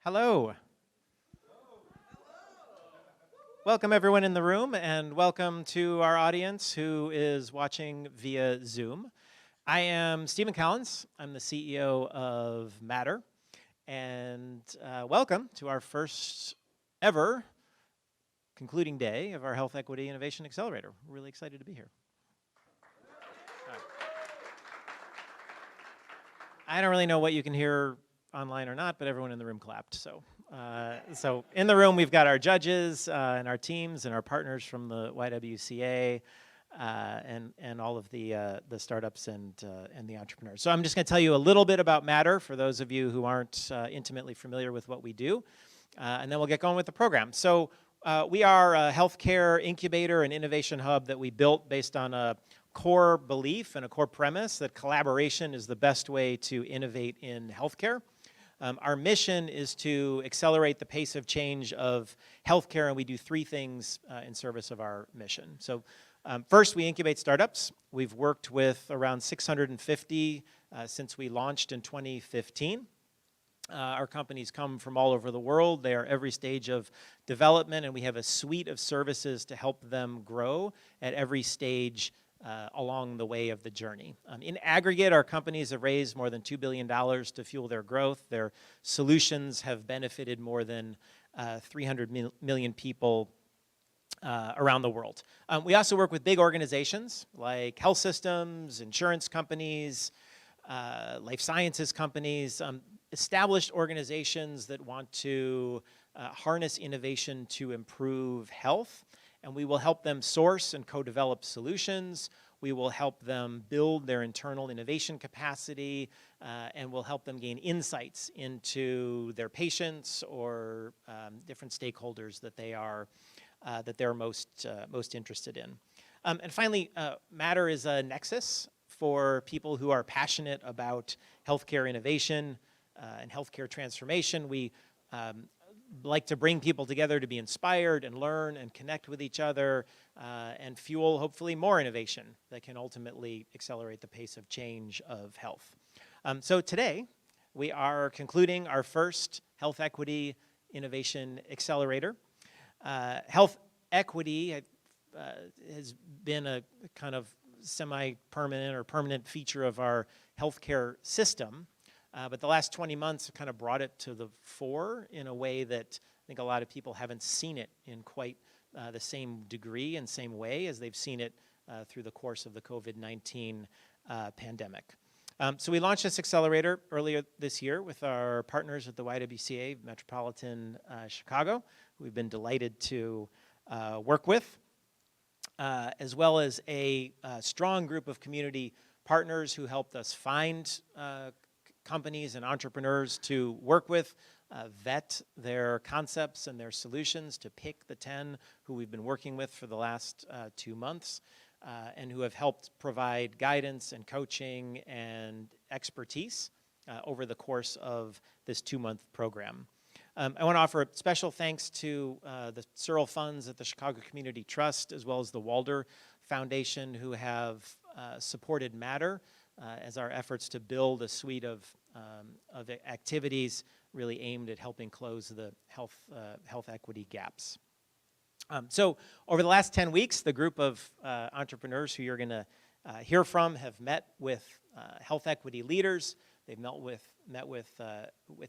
Hello. Welcome everyone in the room, and welcome to our audience who is watching via Zoom. I am Stephen Collins. I'm the CEO of Matter, and welcome to our first ever concluding day of our Health Equity Innovation Accelerator. We're really excited to be here. I don't really know what you can hear online or not, but everyone in the room clapped. So in the room, we've got our judges and our teams and our partners from the YWCA and all of the startups and the entrepreneurs. So I'm just going to tell you a little bit about Matter for those of you who aren't intimately familiar with what we do, and then we'll get going with the program. So we are a healthcare incubator and innovation hub that we built based on a core belief and a core premise that collaboration is the best way to innovate in healthcare. Our mission is to accelerate the pace of change of healthcare, and we do three things in service of our mission. So first, we incubate startups. We've worked with around 650 since we launched in 2015. Our companies come from all over the world. They are every stage of development, and we have a suite of services to help them grow at every stage along the way of the journey. In aggregate, our companies have raised more than $2 billion to fuel their growth. Their solutions have benefited more than 300 million people around the world. We also work with big organizations like health systems, insurance companies, life sciences companies, established organizations that want to harness innovation to improve health. And we will help them source and co-develop solutions. We will help them build their internal innovation capacity, and we'll help them gain insights into their patients or different stakeholders that they're most interested in. And finally, Matter is a nexus for people who are passionate about healthcare innovation and healthcare transformation. We like to bring people together to be inspired and learn and connect with each other and fuel, hopefully, more innovation that can ultimately accelerate the pace of change of health. So today, we are concluding our first Health Equity Innovation Accelerator. Health equity has been a kind of semi-permanent or permanent feature of our healthcare system. But the last 20 months have kind of brought it to the fore in a way that I think a lot of people haven't seen it in quite the same degree and same way as they've seen it through the course of the COVID-19 pandemic. So we launched this accelerator earlier this year with our partners at the YWCA, Metropolitan Chicago, who we've been delighted to work with, as well as a strong group of community partners who helped us find companies and entrepreneurs to work with, vet their concepts and their solutions, to pick the 10 who we've been working with for the last 2 months, and who have helped provide guidance and coaching and expertise over the course of this 2-month program. I want to offer a special thanks to the Searle Funds at the Chicago Community Trust, as well as the Walder Foundation, who have supported Matter as our efforts to build a suite of activities really aimed at helping close the health equity gaps. So over the last 10 weeks, the group of entrepreneurs who you're going to hear from have met with health equity leaders. They've met with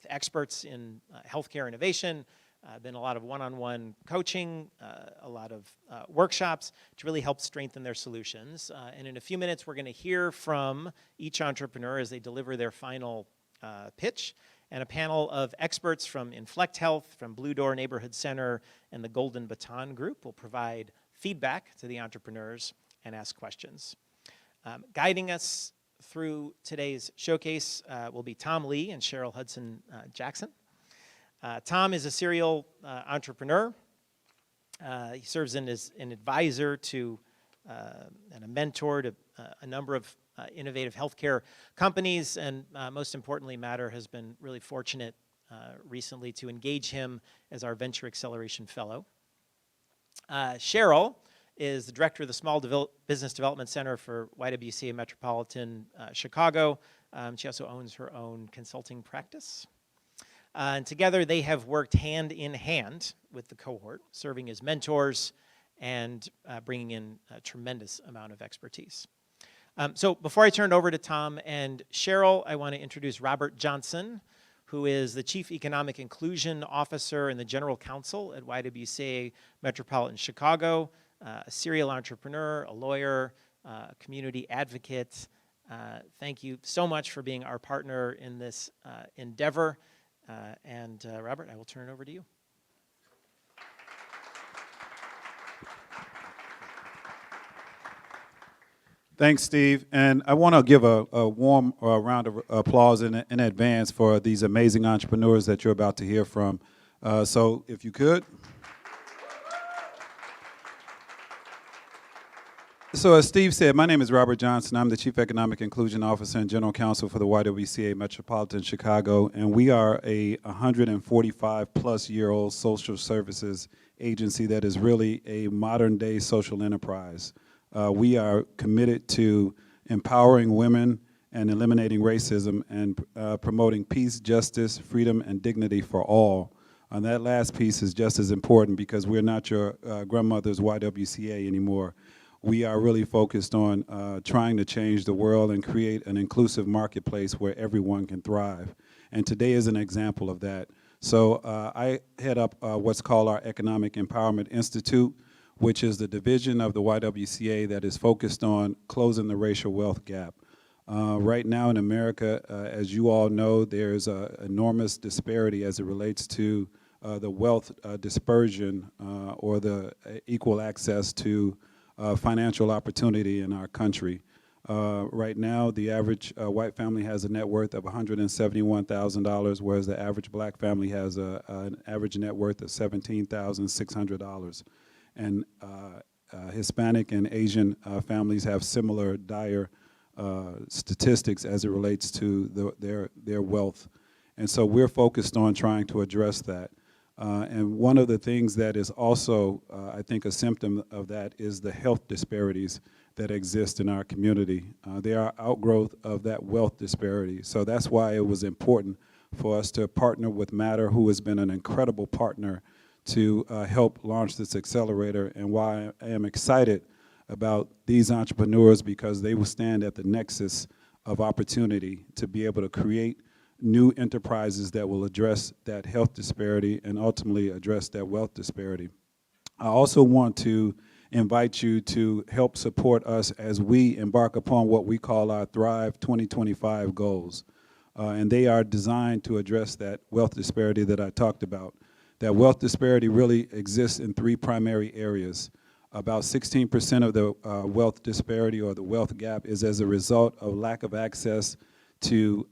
experts in healthcare innovation. Been a lot of one-on-one coaching, a lot of workshops to really help strengthen their solutions. And in a few minutes, we're going to hear from each entrepreneur as they deliver their final pitch, and a panel of experts from Inflect Health, from Blue Door Neighborhood Center, and the Golden Baton Group will provide feedback to the entrepreneurs and ask questions. Guiding us through today's showcase will be Tom Lee and Cheryl Hudson Jackson. Tom is a serial entrepreneur. He serves as an advisor to and a mentor to a number of innovative healthcare companies, and most importantly, Matter has been really fortunate recently to engage him as our Venture Acceleration Fellow. Cheryl is the director of the Small Business Development Center for YWCA Metropolitan Chicago. She also owns her own consulting practice. And together they have worked hand in hand with the cohort, serving as mentors and bringing in a tremendous amount of expertise. So before I turn it over to Tom and Cheryl, I want to introduce Robert Johnson, who is the Chief Economic Inclusion Officer and the General Counsel at YWCA Metropolitan Chicago, a serial entrepreneur, a lawyer, a community advocate. Thank you so much for being our partner in this endeavor. And Robert, I will turn it over to you. Thanks, Steve. And I want to give a warm round of applause in advance for these amazing entrepreneurs that you're about to hear from. So if you could. So as Steve said, my name is Robert Johnson. I'm the Chief Economic Inclusion Officer and General Counsel for the YWCA Metropolitan Chicago, and we are a 145-plus-year-old social services agency that is really a modern-day social enterprise. We are committed to empowering women and eliminating racism and promoting peace, justice, freedom, and dignity for all. And that last piece is just as important because we're not your grandmother's YWCA anymore. We are really focused on trying to change the world and create an inclusive marketplace where everyone can thrive. And today is an example of that. So I head up what's called our Economic Empowerment Institute, which is the division of the YWCA that is focused on closing the racial wealth gap. Right now in America, as you all know, there's an enormous disparity as it relates to the wealth dispersion or the equal access to financial opportunity in our country. Right now, the average white family has a net worth of $171,000, whereas the average black family has an average net worth of $17,600. And Hispanic and Asian families have similar dire statistics as it relates to their wealth. And so we're focused on trying to address that. And one of the things that is also, I think, a symptom of that is the health disparities that exist in our community. They are outgrowth of that wealth disparity. So that's why it was important for us to partner with Matter, who has been an incredible partner to help launch this accelerator, and why I am excited about these entrepreneurs, because they will stand at the nexus of opportunity to be able to create new enterprises that will address that health disparity and ultimately address that wealth disparity. I also want to invite you to help support us as we embark upon what we call our Thrive 2025 goals. And they are designed to address that wealth disparity that I talked about. That wealth disparity really exists in three primary areas. About 16% of the wealth disparity or the wealth gap is as a result of lack of access to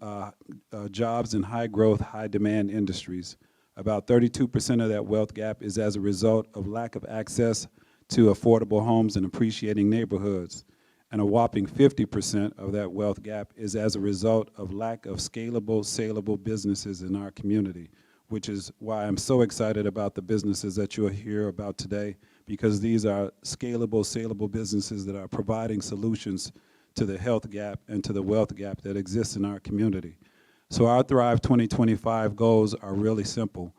jobs in high growth, high demand industries. About 32% of that wealth gap is as a result of lack of access to affordable homes and appreciating neighborhoods. And a whopping 50% of that wealth gap is as a result of lack of scalable, saleable businesses in our community, which is why I'm so excited about the businesses that you'll hear about today, because these are scalable, saleable businesses that are providing solutions to the health gap and to the wealth gap that exists in our community. So our Thrive 2025 goals are really simple.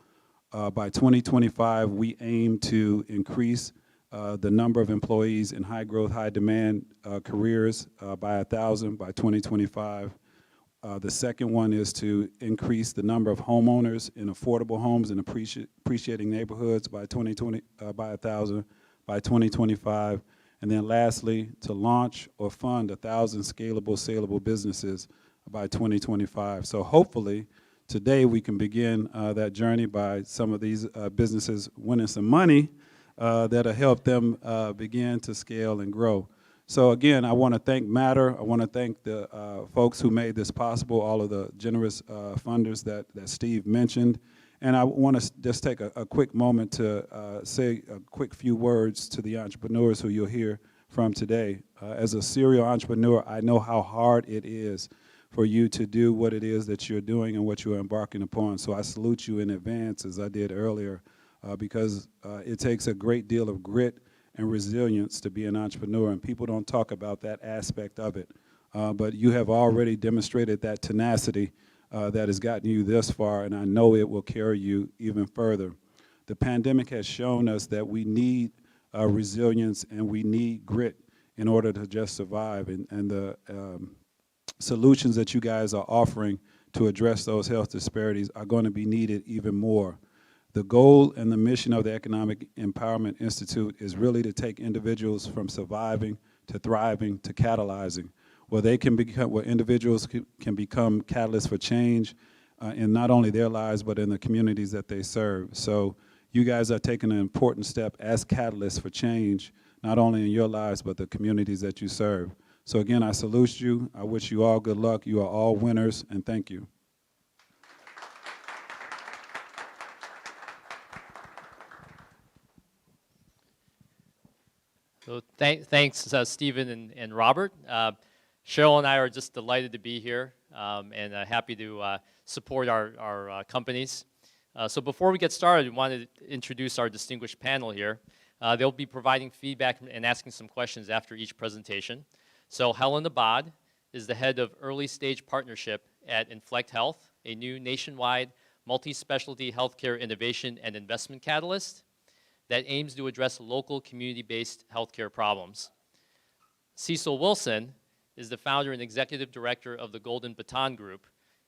By 2025, we aim to increase the number of employees in high growth, high demand careers by 1,000 by 2025. The second one is to increase the number of homeowners in affordable homes and appreciating neighborhoods by 1,000 by 2025. And then lastly, to launch or fund 1,000 scalable, saleable businesses by 2025. So hopefully, today we can begin that journey by some of these businesses winning some money that'll help them begin to scale and grow. So again, I want to thank Matter. I want to thank the folks who made this possible, all of the generous funders that Steve mentioned. And I want to just take a quick moment to say a quick few words to the entrepreneurs who you'll hear from today. As a serial entrepreneur, I know how hard it is for you to do what it is that you're doing and what you're embarking upon. So I salute you in advance, as I did earlier, because it takes a great deal of grit and resilience to be an entrepreneur, and people don't talk about that aspect of it. But you have already demonstrated that tenacity that has gotten you this far, and I know it will carry you even further. The pandemic has shown us that we need resilience and we need grit in order to just survive, and the solutions that you guys are offering to address those health disparities are going to be needed even more. The goal and the mission of the Economic Empowerment Institute is really to take individuals from surviving to thriving to catalyzing, where they can become, where individuals can become catalysts for change in not only their lives but in the communities that they serve. So you guys are taking an important step as catalysts for change, not only in your lives but the communities that you serve. So again, I salute you. I wish you all good luck. You are all winners, and thank you. So thanks, Stephen and Robert. Cheryl and I are just delighted to be here and happy to support our companies. So before we get started, we wanted to introduce our distinguished panel here. They'll be providing feedback and asking some questions after each presentation. So Helen Abad is the head of early stage partnership at Inflect Health, a new nationwide multi-specialty healthcare innovation and investment catalyst that aims to address local community-based healthcare problems. Cecil Wilson is the founder and executive director of the Golden Baton Group,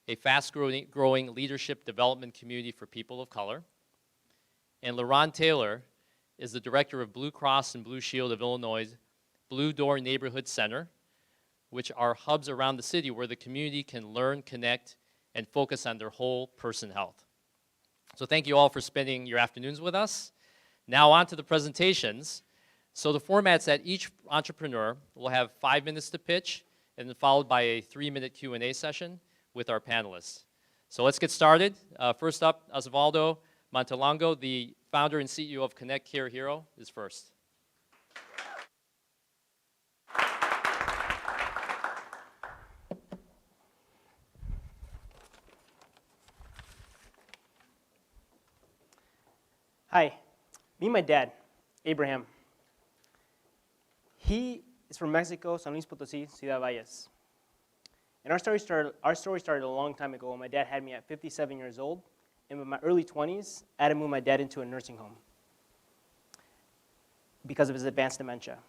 a fast-growing leadership development community for people of color. And LaRon Taylor is the director of Blue Cross and Blue Shield of Illinois' Blue Door Neighborhood Center, which are hubs around the city where the community can learn, connect, and focus on their whole person health. So thank you all for spending your afternoons with us. Now on to the presentations. So the format's that each entrepreneur will have 5 minutes to pitch and then followed by a 3-minute Q&A session with our panelists. So let's get started. First up, Osvaldo Montalongo, the founder and CEO of ConnectCareHero, is first. Hi, me and my dad, Abraham. He is from Mexico, San Luis Potosí, Ciudad Valles. And our story started a long time ago when my dad had me at 57 years old, and in my early 20s, I had to move my dad into a nursing home because of his advanced dementia.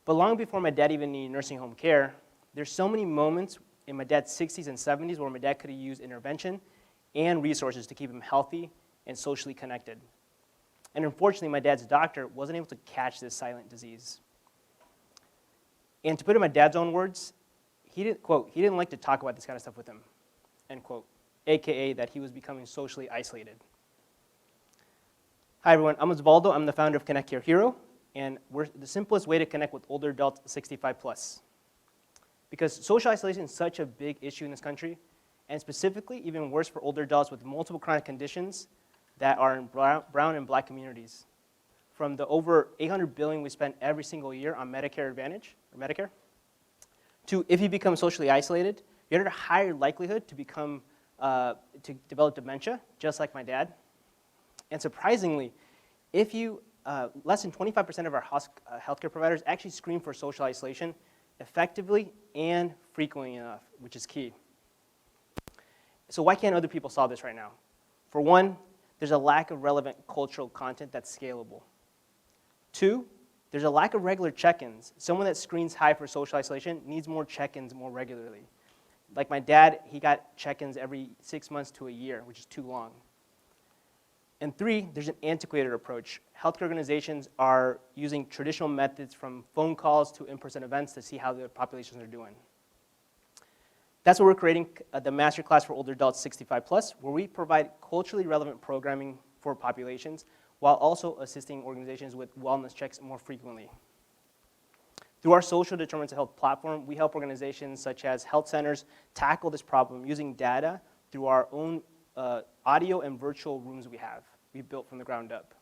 But long before my dad even needed nursing home care, there's so many moments in my dad's 60s and 70s where my dad could have used intervention and resources to keep him healthy and socially connected. And unfortunately, my dad's doctor wasn't able to catch this silent disease. And to put it in my dad's own words, he didn't like to talk about this kind of stuff with him, end quote, AKA that he was becoming socially isolated. Hi everyone, I'm Osvaldo. I'm the founder of ConnectCareHero, and we're the simplest way to connect with older adults 65 plus. Because social isolation is such a big issue in this country, and specifically even worse for older adults with multiple chronic conditions that are in brown and black communities. From the over $800 billion we spend every single year on Medicare Advantage, or Medicare, to if you become socially isolated, you're at a higher likelihood to develop dementia, just like my dad. And surprisingly, if you, less than 25% of our healthcare providers actually screen for social isolation effectively and frequently enough, which is key. So why can't other people solve this right now? For one, there's a lack of relevant cultural content that's scalable. 2, there's a lack of regular check-ins. Someone that screens high for social isolation needs more check-ins more regularly. Like my dad, he got check-ins every 6 months to a year, which is too long. And 3, there's an antiquated approach. Healthcare organizations are using traditional methods from phone calls to in-person events to see how their populations are doing. That's why we're creating the masterclass for older adults 65 plus, where we provide culturally relevant programming for populations while also assisting organizations with wellness checks more frequently. Through our social determinants of health platform, we help organizations such as health centers tackle this problem using data through our own audio and virtual rooms we've built from the ground up.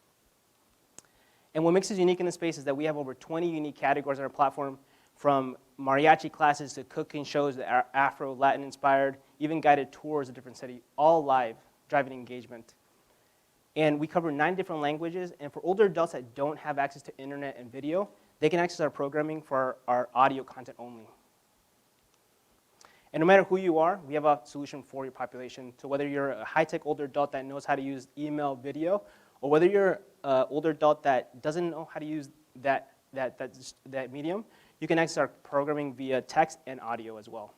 And what makes us unique in this space is that we have over 20 unique categories on our platform, from mariachi classes to cooking shows that are Afro, Latin inspired, even guided tours of different cities, all live, driving engagement. And we cover 9 different languages, and for older adults that don't have access to internet and video, they can access our programming for our audio content only. And no matter who you are, we have a solution for your population. So whether you're a high-tech older adult that knows how to use email, video, or whether you're an older adult that doesn't know how to use that medium, you can access our programming via text and audio as well.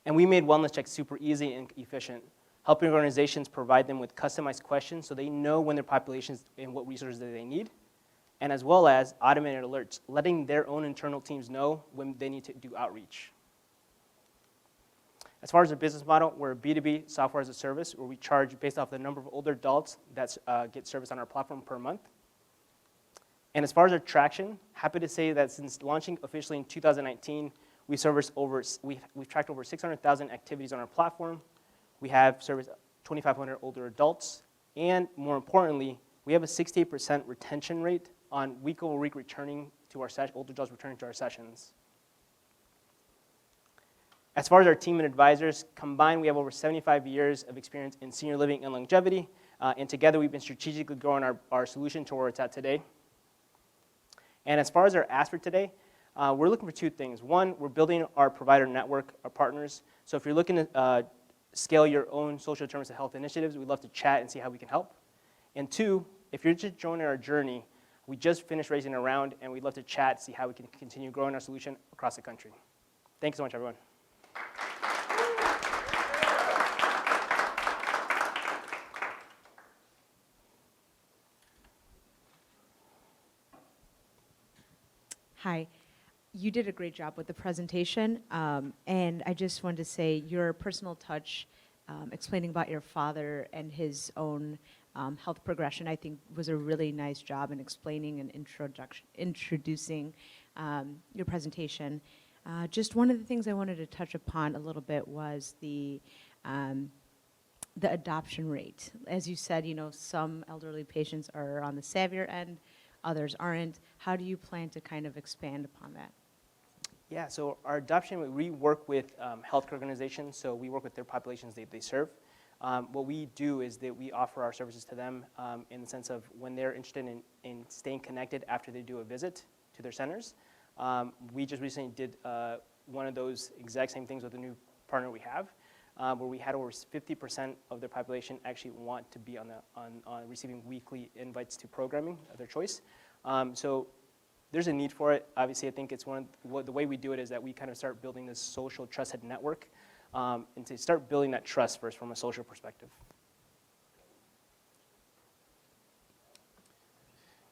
And we made wellness checks super easy and efficient, helping organizations provide them with customized questions so they know when their populations and what resources that they need, and as well as automated alerts, letting their own internal teams know when they need to do outreach. As far as our business model, we're a B2B software as a service where we charge based off the number of older adults that get service on our platform per month. And as far as our traction, happy to say that since launching officially in 2019, we've tracked over 600,000 activities on our platform. We have serviced 2,500 older adults, and more importantly, we have a 68% retention rate on week-over-week returning to our older adults returning to our sessions. As far as our team and advisors, combined, we have over 75 years of experience in senior living and longevity, and together we've been strategically growing our solution to where it's at today. And as far as our ask for today, we're looking for two things. One, we're building our provider network, our partners. So if you're looking to scale your own social determinants of health initiatives, we'd love to chat and see how we can help. And two, if you're just joining our journey, we just finished raising a round, and we'd love to chat, see how we can continue growing our solution across the country. Thank you so much, everyone. Hi. You did a great job with the presentation, and I just wanted to say your personal touch, explaining about your father and his own health progression, I think was a really nice job in explaining and introducing your presentation. Just one of the things I wanted to touch upon a little bit was the adoption rate. As you said, some elderly patients are on the savvier end, others aren't. How do you plan to kind of expand upon that? Yeah, so our adoption, we work with healthcare organizations, so we work with their populations they serve. What we do is that we offer our services to them in the sense of when they're interested in staying connected after they do a visit to their centers. We just recently did one of those exact same things with a new partner we have, where we had over 50% of their population actually want to be on receiving weekly invites to programming of their choice. So there's a need for it. Obviously, I think it's the way we do it is that we kind of start building this social trusted network and to start building that trust first from a social perspective.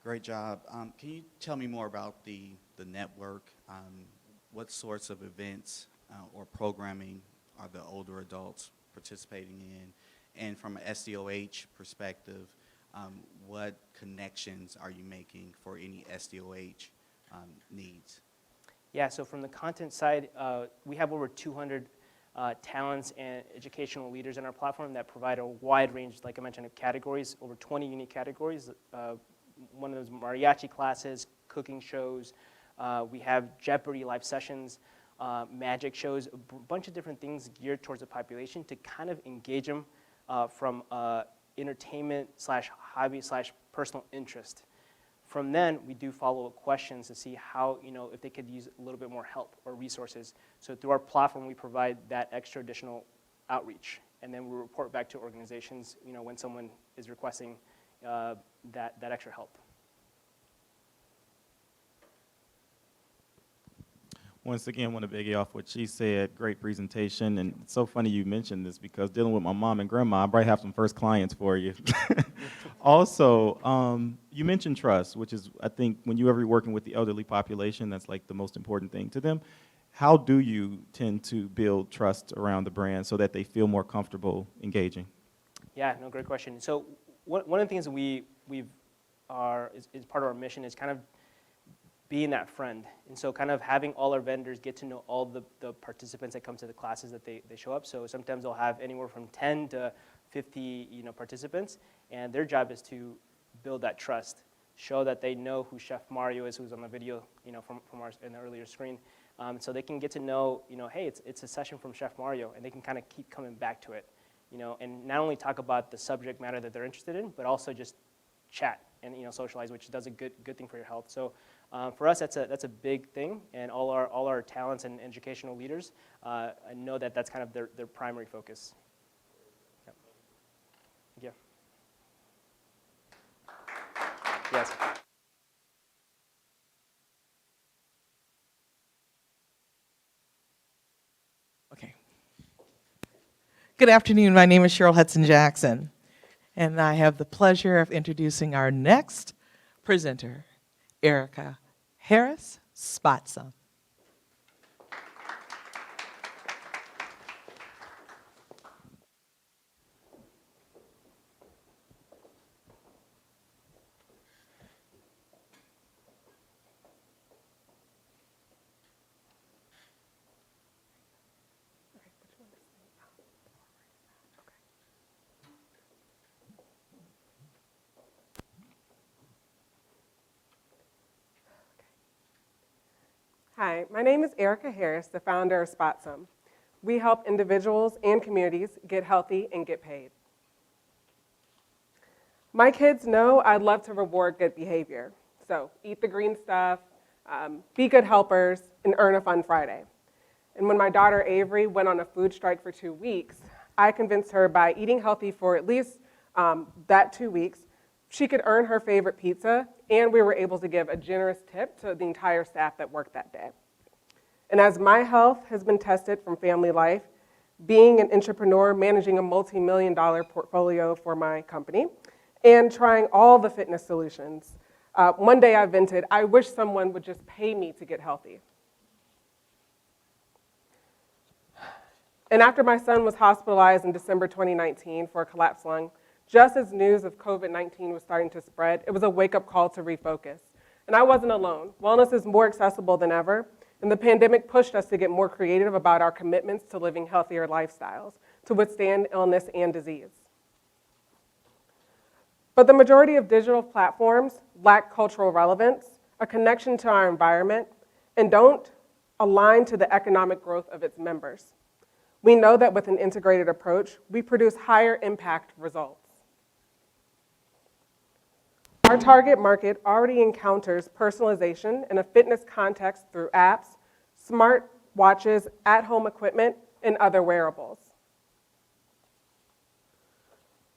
Great job. Can you tell me more about the network? What sorts of events or programming are the older adults participating in? And from an SDOH perspective, what connections are you making for any SDOH needs? Yeah, so from the content side, we have over 200 talents and educational leaders in our platform that provide a wide range, like I mentioned, of categories, over 20 unique categories. One of those mariachi classes, cooking shows. We have Jeopardy live sessions, magic shows, a bunch of different things geared towards the population to kind of engage them from entertainment / hobby / personal interest. From then, we do follow-up questions to see how, if they could use a little bit more help or resources. So through our platform, we provide that extra additional outreach. And then we report back to organizations, when someone is requesting that extra help. Once again, want to biggie off what she said. Great presentation, and it's so funny you mentioned this because dealing with my mom and grandma, I probably have some first clients for you. Also, you mentioned trust, which is, I think, when you're ever working with the elderly population, that's like the most important thing to them. How do you tend to build trust around the brand so that they feel more comfortable engaging? Yeah, no, great question. So one of the things that is part of our mission is kind of being that friend. And so kind of having all our vendors get to know all the participants that come to the classes that they show up. So sometimes they'll have anywhere from 10 to 50 participants, and their job is to build that trust, show that they know who Chef Mario is, who's on the video from in the earlier screen, so they can get to know, hey, it's a session from Chef Mario, and they can kind of keep coming back to it, and not only talk about the subject matter that they're interested in, but also just chat and socialize, which does a good thing for your health. So for us, that's a big thing, and all our talents and educational leaders know that that's kind of their primary focus. Yep. Thank you. Yes. Okay. Good afternoon. My name is Cheryl Hudson Jackson, and I have the pleasure of introducing our next presenter, Erica Harris Spotsom. Hi, my name is Erica Harris, the founder of Spotsom. We help individuals and communities get healthy and get paid. My kids know I'd love to reward good behavior. So eat the green stuff, be good helpers, and earn a fun Friday. And when my daughter Avery went on a food strike for 2 weeks, I convinced her by eating healthy for at least that 2 weeks, she could earn her favorite pizza, and we were able to give a generous tip to the entire staff that worked that day. And as my health has been tested from family life, being an entrepreneur, managing a multi-million-dollar portfolio for my company, and trying all the fitness solutions, one day I vented, I wish someone would just pay me to get healthy. And after my son was hospitalized in December 2019 for a collapsed lung, just as news of COVID-19 was starting to spread, it was a wake-up call to refocus. And I wasn't alone. Wellness is more accessible than ever, and the pandemic pushed us to get more creative about our commitments to living healthier lifestyles, to withstand illness and disease. But the majority of digital platforms lack cultural relevance, a connection to our environment, and don't align to the economic growth of its members. We know that with an integrated approach, we produce higher impact results. Our target market already encounters personalization in a fitness context through apps, smart watches, at-home equipment, and other wearables.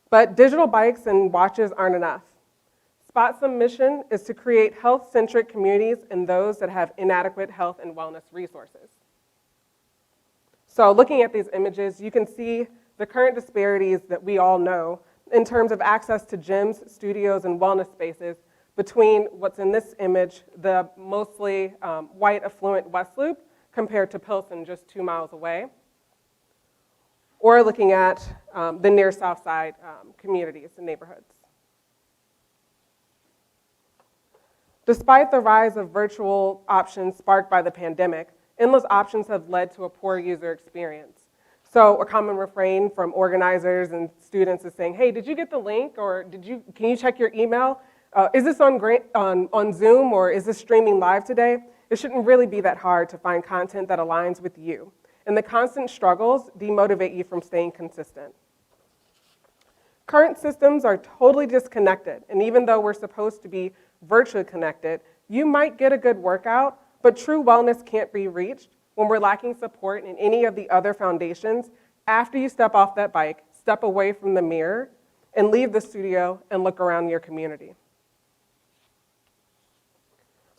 But digital bikes and watches aren't enough. Spotsom's mission is to create health-centric communities in those that have inadequate health and wellness resources. So looking at these images, you can see the current disparities that we all know in terms of access to gyms, studios, and wellness spaces between what's in this image, the mostly white affluent West Loop, compared to Pilsen, just 2 miles away, or looking at the near South Side communities and neighborhoods. Despite the rise of virtual options sparked by the pandemic, endless options have led to a poor user experience. So a common refrain from organizers and students is saying, hey, did you get the link, or can you check your email? Is this on Zoom, or is this streaming live today? It shouldn't really be that hard to find content that aligns with you. And the constant struggles demotivate you from staying consistent. Current systems are totally disconnected, and even though we're supposed to be virtually connected, you might get a good workout, but true wellness can't be reached when we're lacking support in any of the other foundations. After you step off that bike, step away from the mirror, and leave the studio and look around your community.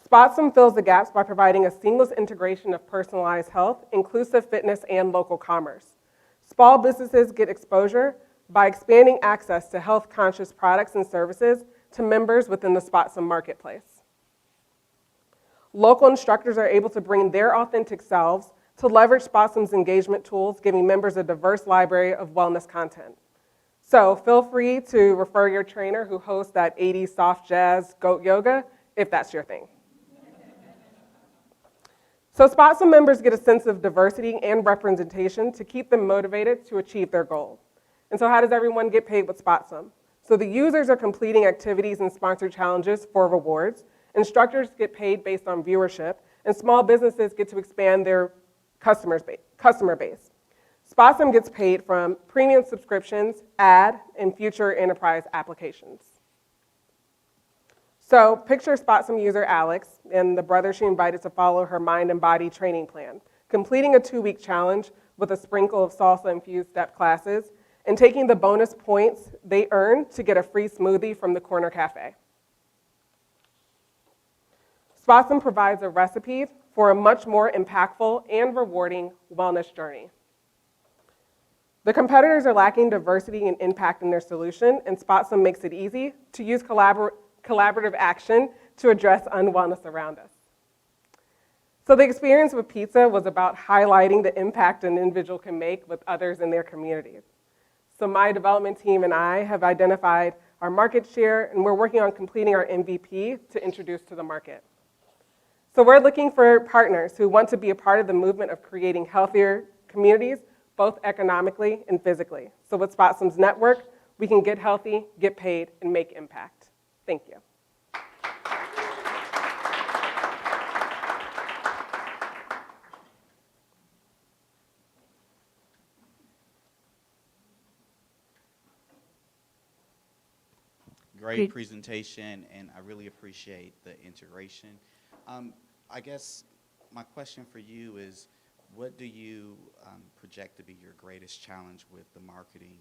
Spotsom fills the gaps by providing a seamless integration of personalized health, inclusive fitness, and local commerce. Small businesses get exposure by expanding access to health-conscious products and services to members within the Spotsom marketplace. Local instructors are able to bring their authentic selves to leverage Spotsom's engagement tools, giving members a diverse library of wellness content. So feel free to refer your trainer who hosts that 80s soft jazz goat yoga if that's your thing. So Spotsom members get a sense of diversity and representation to keep them motivated to achieve their goal. And so how does everyone get paid with Spotsom? So the users are completing activities and sponsored challenges for rewards. Instructors get paid based on viewership, and small businesses get to expand their customer base. Spotsom gets paid from premium subscriptions, ad, and future enterprise applications. So picture Spotsum user Alex and the brother she invited to follow her mind and body training plan, completing a 2-week challenge with a sprinkle of salsa-infused step classes, and taking the bonus points they earn to get a free smoothie from the corner cafe. Spotsum provides a recipe for a much more impactful and rewarding wellness journey. The competitors are lacking diversity and impact in their solution, and Spotsum makes it easy to use collaborative action to address unwellness around us. So the experience with pizza was about highlighting the impact an individual can make with others in their communities. So my development team and I have identified our market share, and we're working on completing our MVP to introduce to the market. So we're looking for partners who want to be a part of the movement of creating healthier communities, both economically and physically. So with Spotsum's network, we can get healthy, get paid, and make impact. Thank you. Great presentation, and I really appreciate the integration. I guess my question for you is, what do you project to be your greatest challenge with the marketing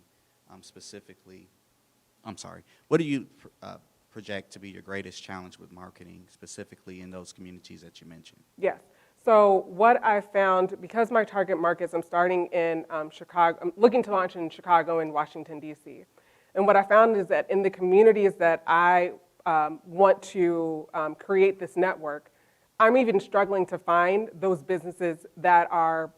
specifically? What do you project to be your greatest challenge with marketing specifically in those communities that you mentioned? Yes. So what I found, because my target markets, I'm starting in Chicago, I'm looking to launch in Chicago and Washington, D.C. And what I found is that in the communities that I want to create this network, I'm even struggling to find those businesses that are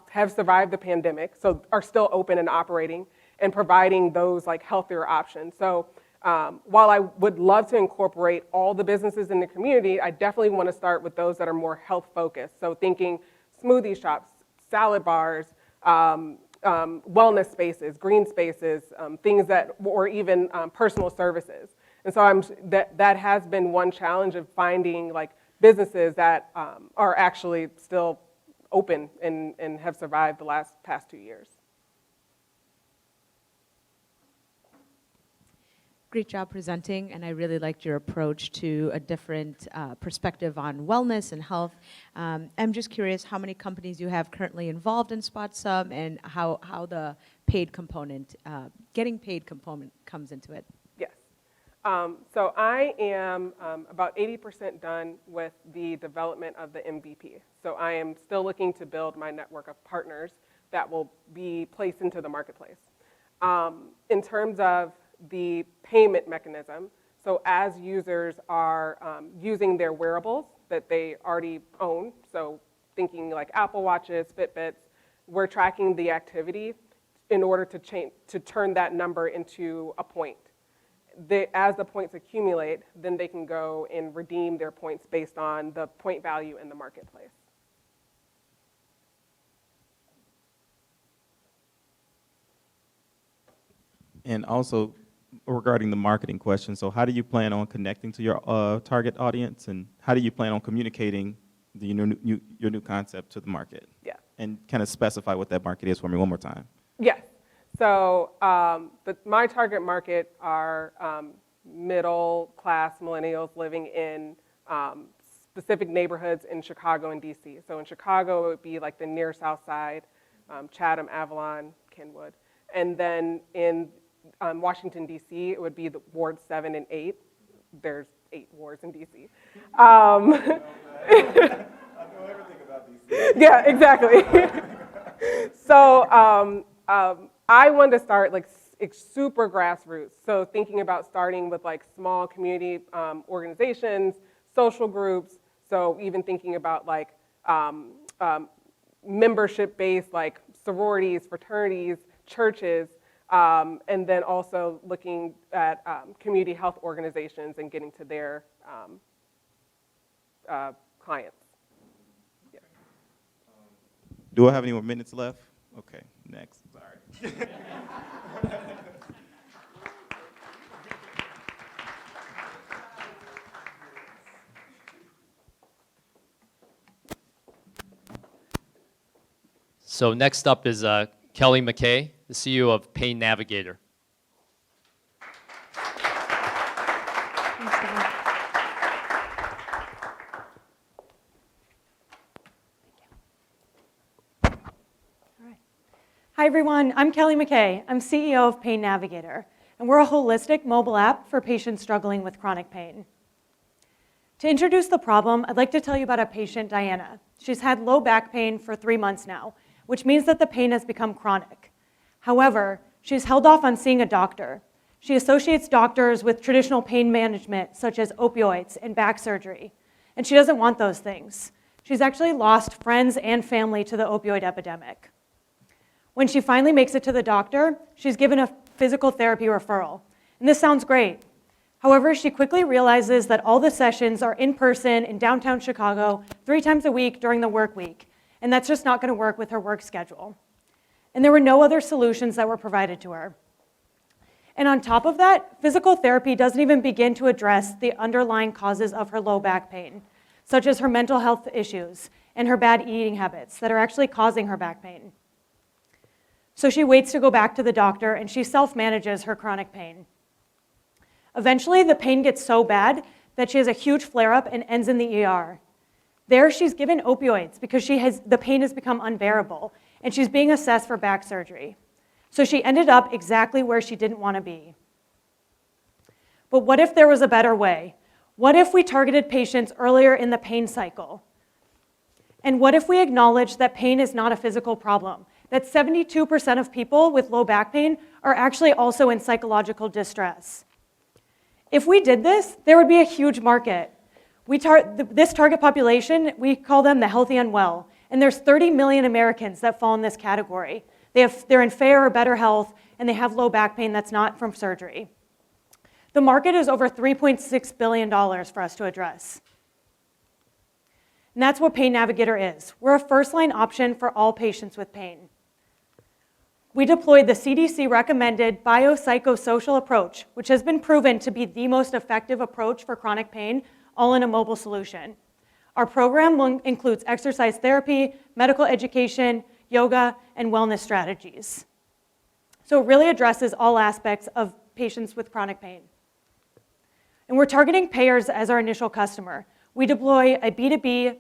have survived the pandemic, so are still open and operating and providing those like healthier options. So while I would love to incorporate all the businesses in the community, I definitely want to start with those that are more health focused. So thinking smoothie shops, salad bars, wellness spaces, green spaces, things that, or even personal services. And so that has been one challenge of finding like businesses that are actually still open and have survived the past 2 years. Great job presenting, and I really liked your approach to a different perspective on wellness and health. I'm just curious how many companies you have currently involved in Spotsum and how the paid component, getting paid component comes into it. Yes. So I am about 80% done with the development of the MVP. So I am still looking to build my network of partners that will be placed into the marketplace. In terms of the payment mechanism, so as users are using their wearables that they already own, so thinking like Apple Watches, Fitbits, we're tracking the activity in order to turn that number into a point. As the points accumulate, then they can go and redeem their points based on the point value in the marketplace. And also, regarding the marketing question, so how do you plan on connecting to your target audience, and how do you plan on communicating your new concept to the market? Yeah. And kind of specify what that market is for me one more time. Yes. So my target market are middle class millennials living in specific neighborhoods in Chicago and DC. So in Chicago, it would be like the near South Side, Chatham, Avalon, Kenwood. And then in Washington, D.C., it would be the Ward 7 and 8. There's 8 wards in D.C. I know everything about D.C. Yeah, exactly. So I wanted to start like super grassroots. So thinking about starting with like small community organizations, social groups. So even thinking about like membership-based like sororities, fraternities, churches, and then also looking at community health organizations and getting to their clients. Yeah. Do I have any more minutes left? Okay, next. Sorry. So next up is Kelly McKay, the CEO of Navigator. Hi everyone, I'm Kelly McKay. I'm CEO of Pain Navigator, and we're a holistic mobile app for patients struggling with chronic pain. To introduce the problem, I'd like to tell you about a patient, Diana. She's had low back pain for 3 months now, which means that the pain has become chronic. However, she's held off on seeing a doctor. She associates doctors with traditional pain management, such as opioids and back surgery, and she doesn't want those things. She's actually lost friends and family to the opioid epidemic. When she finally makes it to the doctor, she's given a physical therapy referral. And this sounds great. However, she quickly realizes that all the sessions are in person in downtown Chicago 3 times a week during the work week, and that's just not going to work with her work schedule. And there were no other solutions that were provided to her. And on top of that, physical therapy doesn't even begin to address the underlying causes of her low back pain, such as her mental health issues and her bad eating habits that are actually causing her back pain. So she waits to go back to the doctor, and she self-manages her chronic pain. Eventually, the pain gets so bad that she has a huge flare-up and ends in the ER. There, she's given opioids because the pain has become unbearable, and she's being assessed for back surgery. So she ended up exactly where she didn't want to be. But what if there was a better way? What if we targeted patients earlier in the pain cycle? And what if we acknowledged that pain is not a physical problem? That 72% of people with low back pain are actually also in psychological distress. If we did this, there would be a huge market. This target population, we call them the healthy unwell, and there's 30 million Americans that fall in this category. They're in fair or better health, and they have low back pain that's not from surgery. The market is over $3.6 billion for us to address. And that's what Pain Navigator is. We're a first-line option for all patients with pain. We deployed the CDC-recommended biopsychosocial approach, which has been proven to be the most effective approach for chronic pain, all in a mobile solution. Our program includes exercise therapy, medical education, yoga, and wellness strategies. So it really addresses all aspects of patients with chronic pain. And we're targeting payers as our initial customer. We deploy a B2B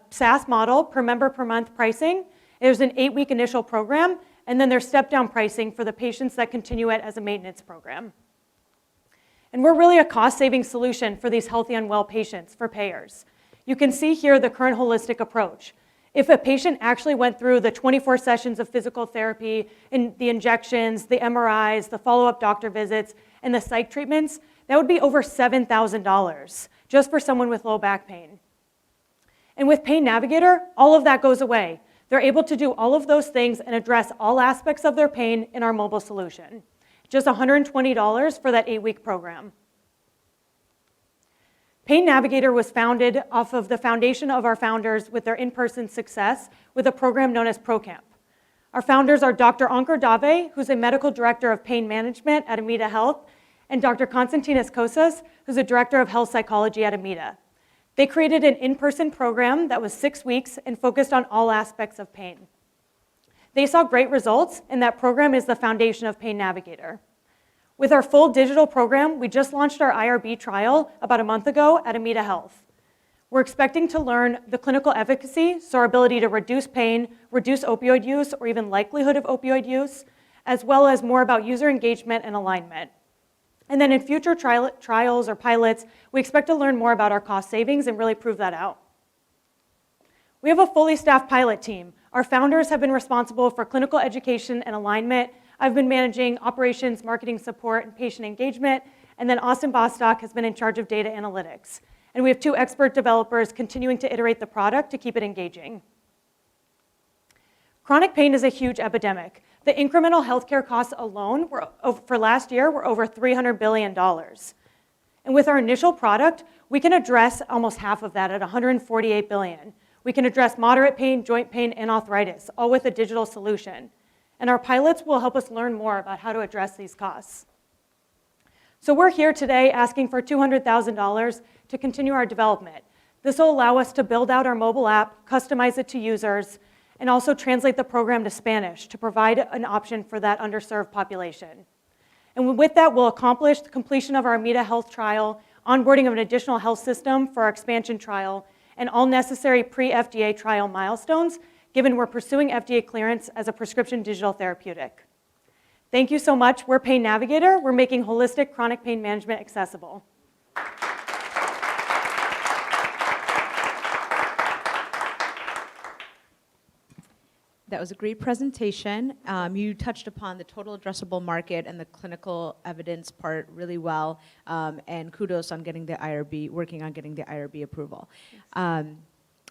SaaS model per member per month pricing. There's an 8-week initial program, and then there's step-down pricing for the patients that continue it as a maintenance program. And we're really a cost-saving solution for these healthy and well patients for payers. You can see here the current holistic approach. If a patient actually went through the 24 sessions of physical therapy, and the injections, the MRIs, the follow-up doctor visits, and the psych treatments, that would be over $7,000 just for someone with low back pain. And with Pain Navigator, all of that goes away. They're able to do all of those things and address all aspects of their pain in our mobile solution. Just $120 for that 8-week program. Pain Navigator was founded off of the foundation of our founders with their in-person success with a program known as ProCamp. Our founders are Dr. Ankur Dave, who's a medical director of pain management at Amita Health, and Dr. Konstantinos Kosas, who's a director of health psychology at Amita. They created an in-person program that was 6 weeks and focused on all aspects of pain. They saw great results, and that program is the foundation of Pain Navigator. With our full digital program, we just launched our IRB trial about a month ago at Amita Health. We're expecting to learn the clinical efficacy, so our ability to reduce pain, reduce opioid use, or even likelihood of opioid use, as well as more about user engagement and alignment. And then in future trials or pilots, we expect to learn more about our cost savings and really prove that out. We have a fully staffed pilot team. Our founders have been responsible for clinical education and alignment. I've been managing operations, marketing support, and patient engagement. And then Austin Bostock has been in charge of data analytics. And we have 2 expert developers continuing to iterate the product to keep it engaging. Chronic pain is a huge epidemic. The incremental healthcare costs alone for last year were over $300 billion. And with our initial product, we can address almost half of that at $148 billion. We can address moderate pain, joint pain, and arthritis, all with a digital solution. And our pilots will help us learn more about how to address these costs. So we're here today asking for $200,000 to continue our development. This will allow us to build out our mobile app, customize it to users, and also translate the program to Spanish to provide an option for that underserved population. And with that, we'll accomplish the completion of our Amita Health trial, onboarding of an additional health system for our expansion trial, and all necessary pre-FDA trial milestones given we're pursuing FDA clearance as a prescription digital therapeutic. Thank you so much. We're Pain Navigator. We're making holistic chronic pain management accessible. That was a great presentation. You touched upon the total addressable market and the clinical evidence part really well, and kudos on getting the IRB, working on getting the IRB approval.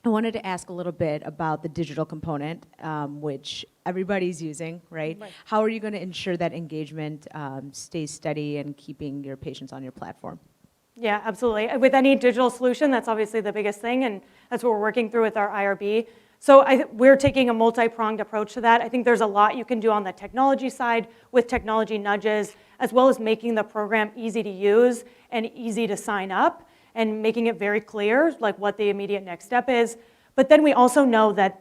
I wanted to ask a little bit about the digital component, which everybody's using, right? How are you going to ensure that engagement stays steady and keeping your patients on your platform? Yeah, absolutely. With any digital solution, that's obviously the biggest thing, and that's what we're working through with our IRB. So we're taking a multi-pronged approach to that. I think there's a lot you can do on the technology side with technology nudges, as well as making the program easy to use and easy to sign up, and making it very clear like what the immediate next step is. But then we also know that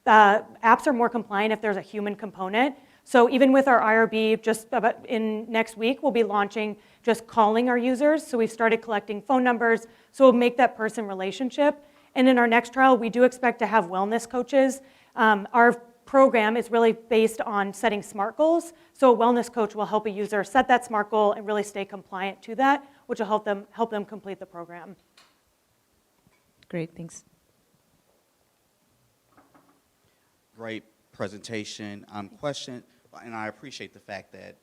apps are more compliant if there's a human component. So even with our IRB, just about in next week, we'll be launching just calling our users. So we've started collecting phone numbers, so we'll make that person relationship. And in our next trial, we do expect to have wellness coaches. Our program is really based on setting SMART goals. So a wellness coach will help a user set that SMART goal and really stay compliant to that, which will help them complete the program. Great, thanks. Great presentation. Question, and I appreciate the fact that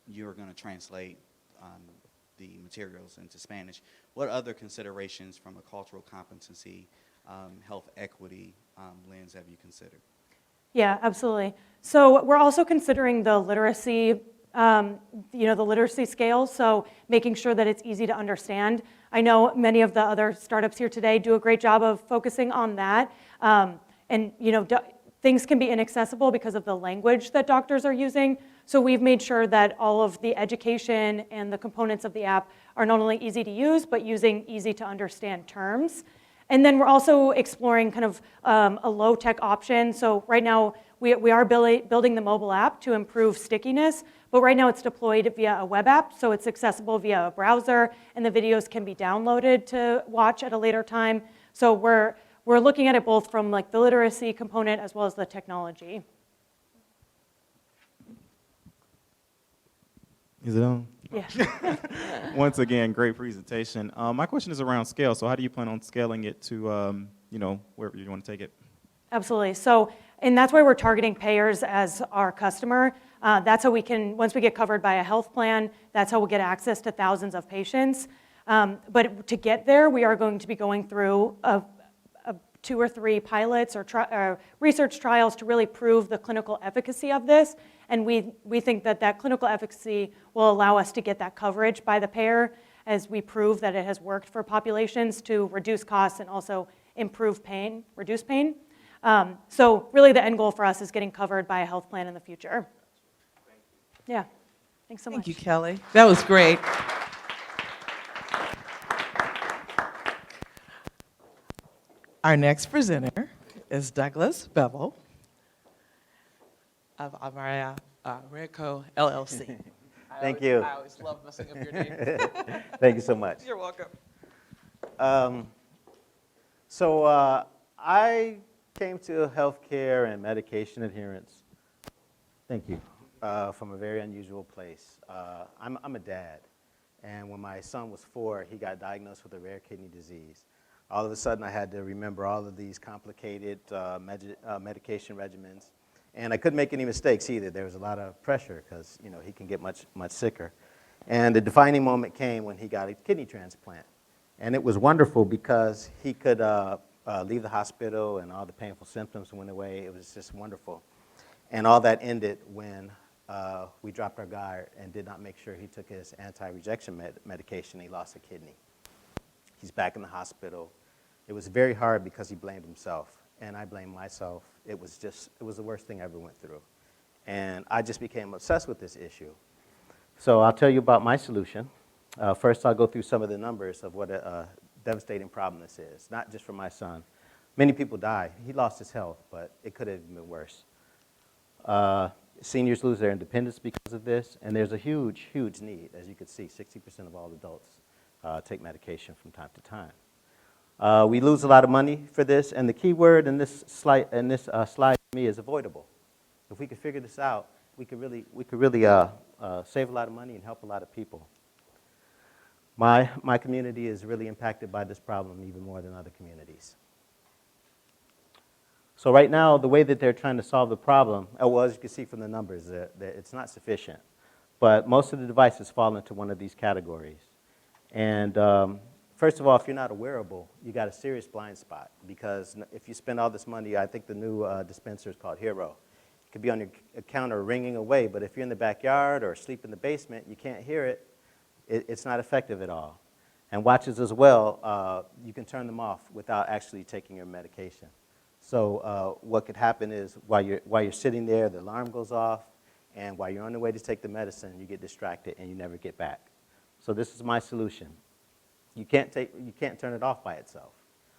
you're going to translate the materials into Spanish. What other considerations from a cultural competency, health equity lens have you considered? Yeah, absolutely. So we're also considering the literacy, the literacy scale, so making sure that it's easy to understand. I know many of the other startups here today do a great job of focusing on that. Things can be inaccessible because of the language that doctors are using. So we've made sure that all of the education and the components of the app are not only easy to use, but using easy to understand terms. And then we're also exploring kind of a low-tech option. So right now, we are building the mobile app to improve stickiness, but right now it's deployed via a web app, so it's accessible via a browser, and the videos can be downloaded to watch at a later time. So we're looking at it both from like the literacy component as well as the technology. Is it on? Yeah. Once again, great presentation. My question is around scale. So how do you plan on scaling it to, wherever you want to take it? Absolutely. So, and that's why we're targeting payers as our customer. That's how we can, once we get covered by a health plan, that's how we'll get access to thousands of patients. But to get there, we are going to be going through 2 or 3 pilots or research trials to really prove the clinical efficacy of this. And we think that clinical efficacy will allow us to get that coverage by the payer as we prove that it has worked for populations to reduce costs and also improve pain, reduce pain. So really the end goal for us is getting covered by a health plan in the future. Yeah, thanks so much. Thank you, Kelly. That was great. Our next presenter is Douglas Bevel of Avaria QA LLC. Thank you. I always love messing up your name. Thank you so much. You're welcome. I came to healthcare and medication adherence, thank you, from a very unusual place. I'm a dad, and when my son was 4, he got diagnosed with a rare kidney disease. All of a sudden, I had to remember all of these complicated medication regimens, and I couldn't make any mistakes either. There was a lot of pressure because he can get much sicker. And the defining moment came when he got a kidney transplant, and it was wonderful because he could leave the hospital and all the painful symptoms went away. It was just wonderful, and all that ended when we dropped our guard and did not make sure he took his anti-rejection medication. He lost a kidney. He's back in the hospital. It was very hard because he blamed himself, and I blamed myself. It was the worst thing I ever went through. And I just became obsessed with this issue. So I'll tell you about my solution. First, I'll go through some of the numbers of what a devastating problem this is, not just for my son. Many people die. He lost his health, but it could have been worse. Seniors lose their independence because of this, and there's a huge, huge need. As you can see, 60% of all adults take medication from time to time. We lose a lot of money for this, and the key word in this slide for me is avoidable. If we could figure this out, we could really save a lot of money and help a lot of people. My community is really impacted by this problem even more than other communities. So right now, the way that they're trying to solve the problem, well, as you can see from the numbers, that it's not sufficient. But most of the devices fall into one of these categories. And first of all, if you're not a wearable, you got a serious blind spot, because if you spend all this money, I think the new dispenser is called Hero. It could be on your counter ringing away, but if you're in the backyard or asleep in the basement, you can't hear it. It's not effective at all. And watches as well, you can turn them off without actually taking your medication. So what could happen is while you're sitting there, the alarm goes off, and while you're on the way to take the medicine, you get distracted and you never get back. So this is my solution. You can't turn it off by itself.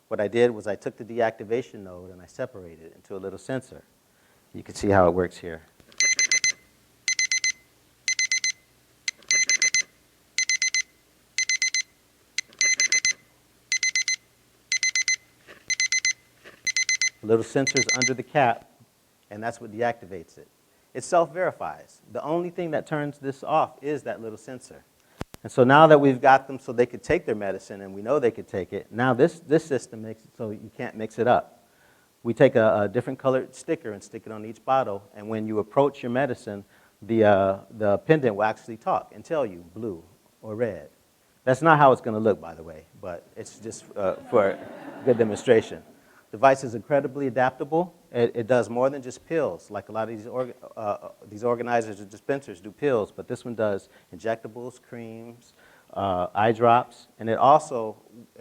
What I did was I took the deactivation node and I separated it into a little sensor. You can see how it works here. Little sensors under the cap, and that's what deactivates it. It self-verifies. The only thing that turns this off is that little sensor. And so now that we've got them so they could take their medicine, and we know they could take it, now this system makes it so you can't mix it up. We take a different colored sticker and stick it on each bottle, and when you approach your medicine, the pendant will actually talk and tell you blue or red. That's not how it's going to look, by the way, but it's just for good demonstration. The device is incredibly adaptable. It does more than just pills, like a lot of these organizers or dispensers do pills, but this one does injectables, creams, eye drops, and it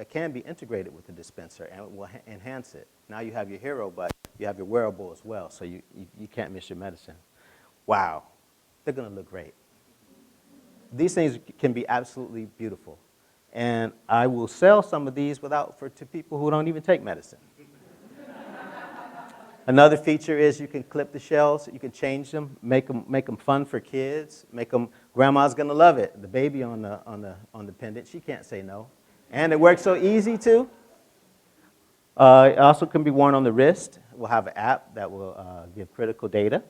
can be integrated with the dispenser, and it will enhance it. Now you have your Hero, but you have your wearable as well, so you can't miss your medicine. Wow, they're going to look great. These things can be absolutely beautiful, and I will sell some of these to people who don't even take medicine. Another feature is you can clip the shells, you can change them, make them fun for kids, grandma's gonna love it. The baby on the pendant, she can't say no. And it works so easy too. It also can be worn on the wrist. We'll have an app that will give critical data.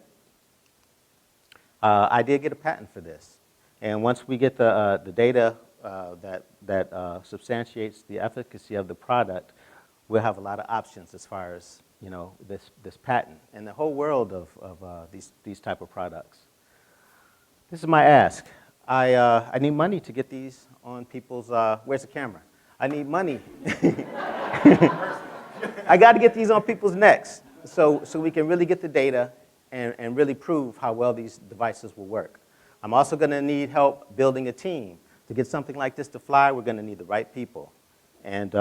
I did get a patent for this. And once we get the data that substantiates the efficacy of the product, we'll have a lot of options as far as this patent and the whole world of these type of products. This is my ask. I need money to get these on people's, where's the camera? I need money. I got to get these on people's necks so we can really get the data and really prove how well these devices will work. I'm also going to need help building a team. To get something like this to fly, we're going to need the right people. And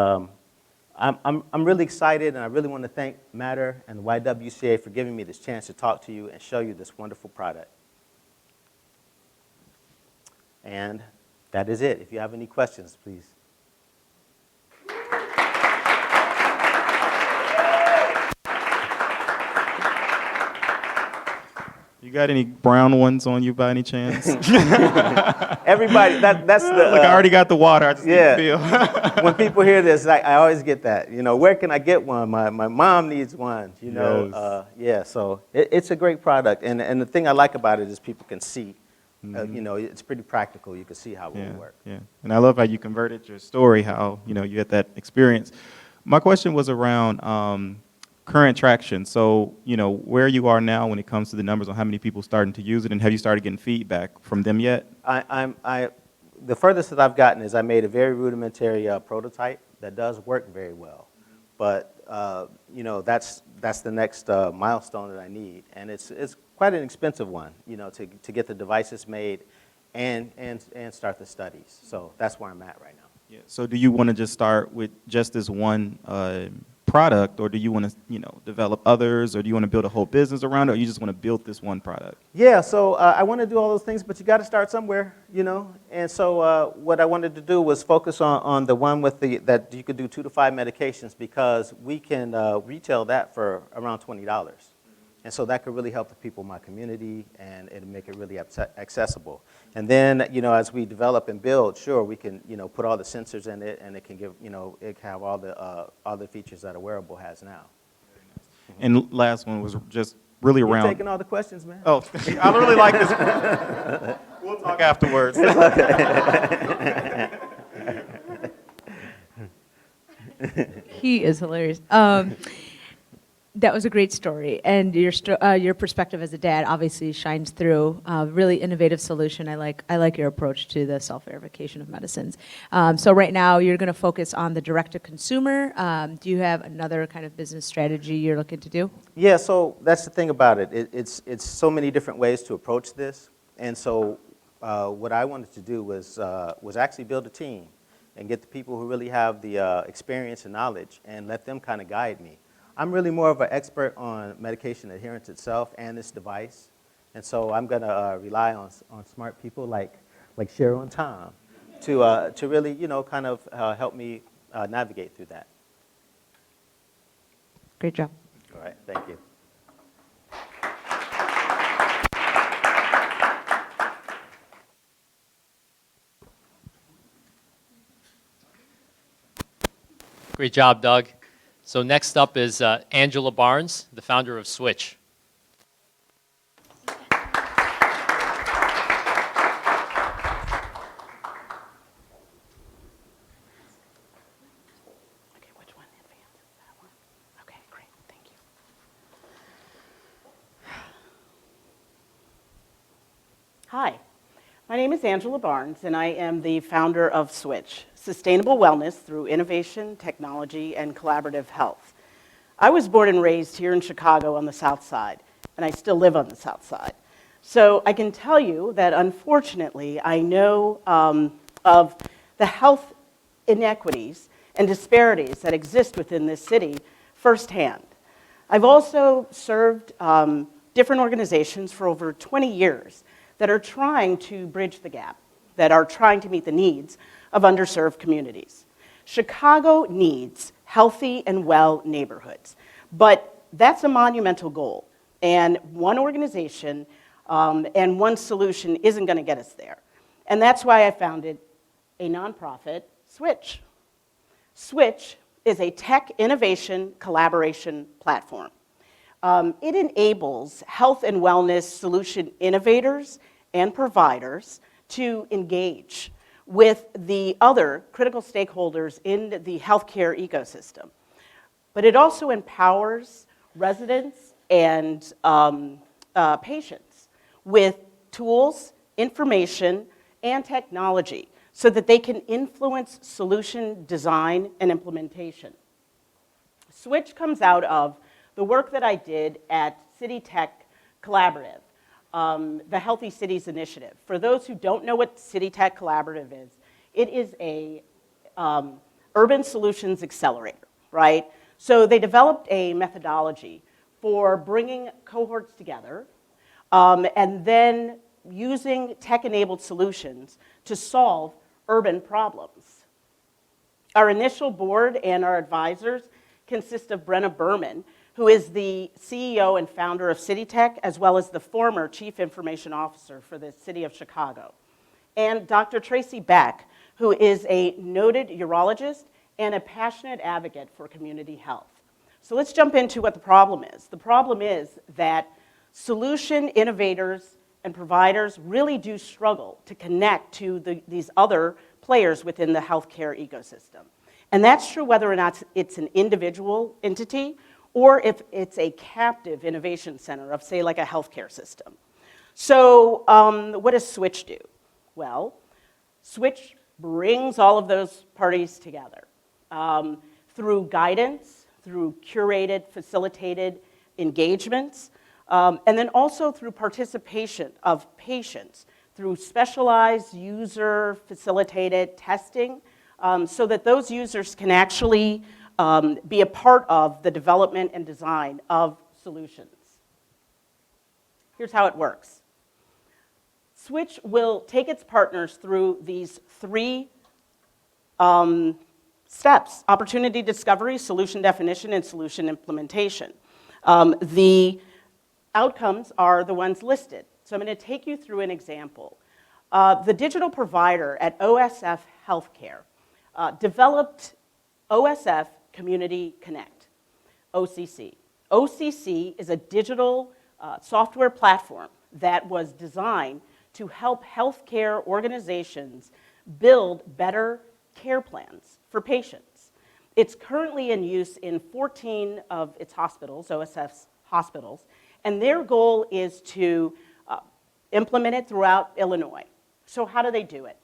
I'm really excited, and I really want to thank Matter and the YWCA for giving me this chance to talk to you and show you this wonderful product. And that is it. If you have any questions, please. You got any brown ones on you by any chance? Everybody, that's the... Look, I already got the water. I just need to feel. When people hear this, I always get that. Where can I get one? My mom needs one. Yes. So it's a great product. And the thing I like about it is people can see. It's pretty practical. You can see how it will work. Yeah, and I love how you converted your story, how you had that experience. My question was around current traction. So, where you are now when it comes to the numbers on how many people starting to use it, and have you started getting feedback from them yet? The furthest that I've gotten is I made a very rudimentary prototype that does work very well. But, that's the next milestone that I need. And it's quite an expensive one, to get the devices made and start the studies. So that's where I'm at right now. Yeah. So do you want to just start with just this one product, or do you want to, develop others, or do you want to build a whole business around it, or you just want to build this one product? Yeah, so I want to do all those things, but you got to start somewhere, And so what I wanted to do was focus on the one with that you could do 2 to 5 medications, because we can retail that for around $20. And so that could really help the people in my community, and it'll make it really accessible. And then, you know, as we develop and build, sure, we can, you know, put all the sensors in it, and it can give, you know, it can have all the features that a wearable has now. And last one was just really You're around. taking all the questions, man. Oh, I really like this one. We'll talk afterwards. He is hilarious. That was a great story, and your perspective as a dad obviously shines through. Really innovative solution. I like your approach to the self-verification of medicines. So right now you're going to focus on the direct-to-consumer. Do you have another kind of business strategy you're looking to do? Yeah, so that's the thing about it. It's so many different ways to approach this, and so what I wanted to do was actually build a team and get the people who really have the experience and knowledge and let them kind of guide me. I'm really more of an expert on medication adherence itself and this device, and so I'm going to rely on smart people like Cheryl and Tom to really, you know, kind of help me navigate through that. Great job. All right, thank you. Great job, Doug. So next up is Angela Barnes, the founder of Switch. Okay, which one advances? That one? Okay, great, thank you. Hi, my name is Angela Barnes, and I am the founder of Switch, Sustainable Wellness Through Innovation, Technology, and Collaborative Health. I was born and raised here in Chicago on the South Side, and I still live on the South Side. So I can tell you that unfortunately, I know of the health inequities and disparities that exist within this city firsthand. I've also served different organizations for over 20 years that are trying to bridge the gap, that are trying to meet the needs of underserved communities. Chicago needs healthy and well neighborhoods, but that's a monumental goal, and one organization and one solution isn't going to get us there. And that's why I founded a nonprofit, Switch. Switch is a tech innovation collaboration platform. It enables health and wellness solution innovators and providers to engage with the other critical stakeholders in the healthcare ecosystem. But it also empowers residents and patients with tools, information, and technology so that they can influence solution design and implementation. Switch comes out of the work that I did at City Tech Collaborative, the Healthy Cities Initiative. For those who don't know what City Tech Collaborative is, it is a urban solutions accelerator, right? So they developed a methodology for bringing cohorts together and then using tech-enabled solutions to solve urban problems. Our initial board and our advisors consist of Brenna Berman, who is the CEO and founder of CityTech, as well as the former Chief Information Officer for the City of Chicago, and Dr. Tracy Beck, who is a noted urologist and a passionate advocate for community health. So let's jump into what the problem is. The problem is that solution innovators and providers really do struggle to connect to these other players within the healthcare ecosystem. And that's true whether or not it's an individual entity or if it's a captive innovation center of, say, like a healthcare system. So what does Switch do? Well, Switch brings all of those parties together through guidance, through curated, facilitated engagements, and then also through participation of patients, through specialized user-facilitated testing, so that those users can actually be a part of the development and design of solutions. Here's how it works. Switch will take its partners through these three steps: opportunity discovery, solution definition, and solution implementation. The outcomes are the ones listed. So I'm going to take you through an example. The digital provider at OSF Healthcare developed OSF Community Connect, OCC. OCC is a digital software platform that was designed to help healthcare organizations build better care plans for patients. It's currently in use in 14 of its hospitals, OSF's hospitals, and their goal is to implement it throughout Illinois. So how do they do it?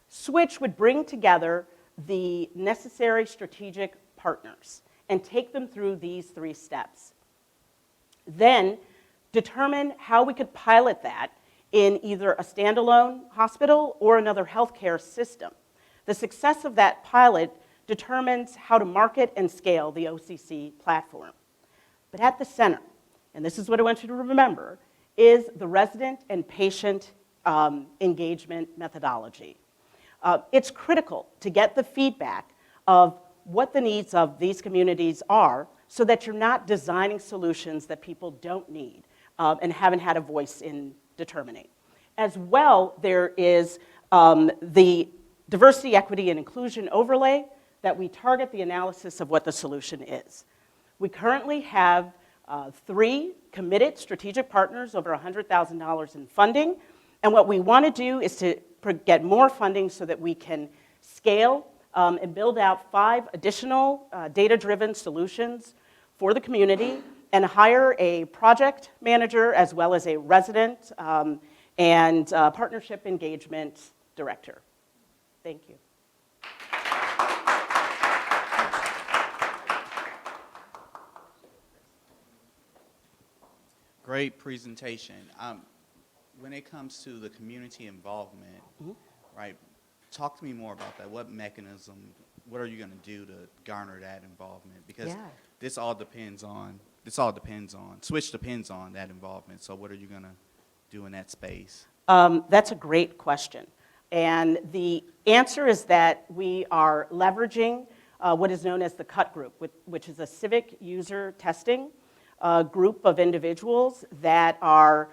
Switch would bring together the necessary strategic partners and take them through these 3 steps. Then determine how we could pilot that in either a standalone hospital or another healthcare system. The success of that pilot determines how to market and scale the OCC platform. But at the center, and this is what I want you to remember, is the resident and patient engagement methodology. It's critical to get the feedback of what the needs of these communities are so that you're not designing solutions that people don't need and haven't had a voice in determining. As well, there is the diversity, equity, and inclusion overlay that we target the analysis of what the solution is. We currently have 3 committed strategic partners, over $100,000 in funding, and what we want to do is to get more funding so that we can scale and build out 5 additional data-driven solutions for the community and hire a project manager as well as a resident and partnership engagement director. Thank you. Great presentation. When it comes to the community involvement, right, talk to me more about that. What mechanism, what are you going to do to garner that involvement? Because this all depends on, Switch depends on that involvement. So what are you going to do in that space? That's a great question. And the answer is that we are leveraging what is known as the CUT group, which is a civic user testing group of individuals that are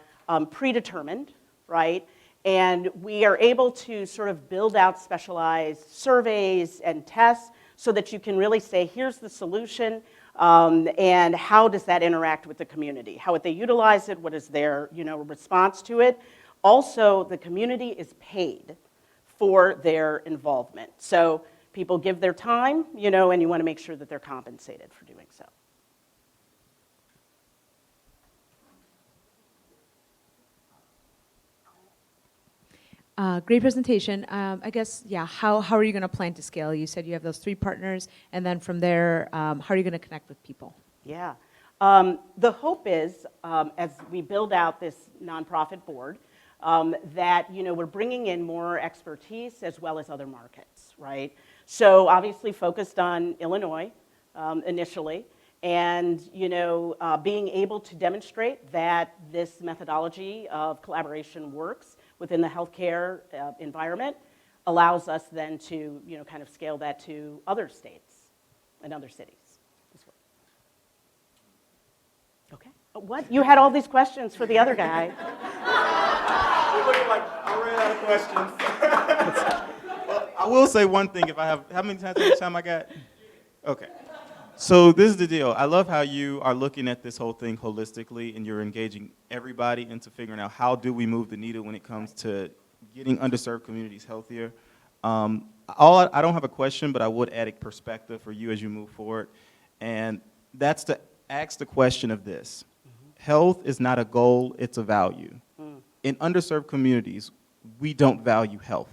predetermined, right? And we are able to sort of build out specialized surveys and tests so that you can really say, here's the solution, and how does that interact with the community? How would they utilize it? What is their response to it? Also, the community is paid for their involvement. So people give their time, and you want to make sure that they're compensated for doing so. Great presentation. I guess, how are you going to plan to scale? You said you have those 3 partners, and then from there, how are you going to connect with people? Yeah. The hope is, as we build out this nonprofit board, that we're bringing in more expertise as well as other markets, right? So obviously focused on Illinois initially, and being able to demonstrate that this methodology of collaboration works within the healthcare environment allows us then to kind of scale that to other states and other cities as well. Okay. What? You had all these questions for the other guy. It looks like I ran out of questions. Well, I will say one thing. If I have, how much time I got? Okay. So this is the deal. I love how you are looking at this whole thing holistically, and you're engaging everybody into figuring out how do we move the needle when it comes to getting underserved communities healthier. I don't have a question, but I would add a perspective for you as you move forward, and that's to ask the question of this. Health is not a goal, it's a value. In underserved communities, we don't value health.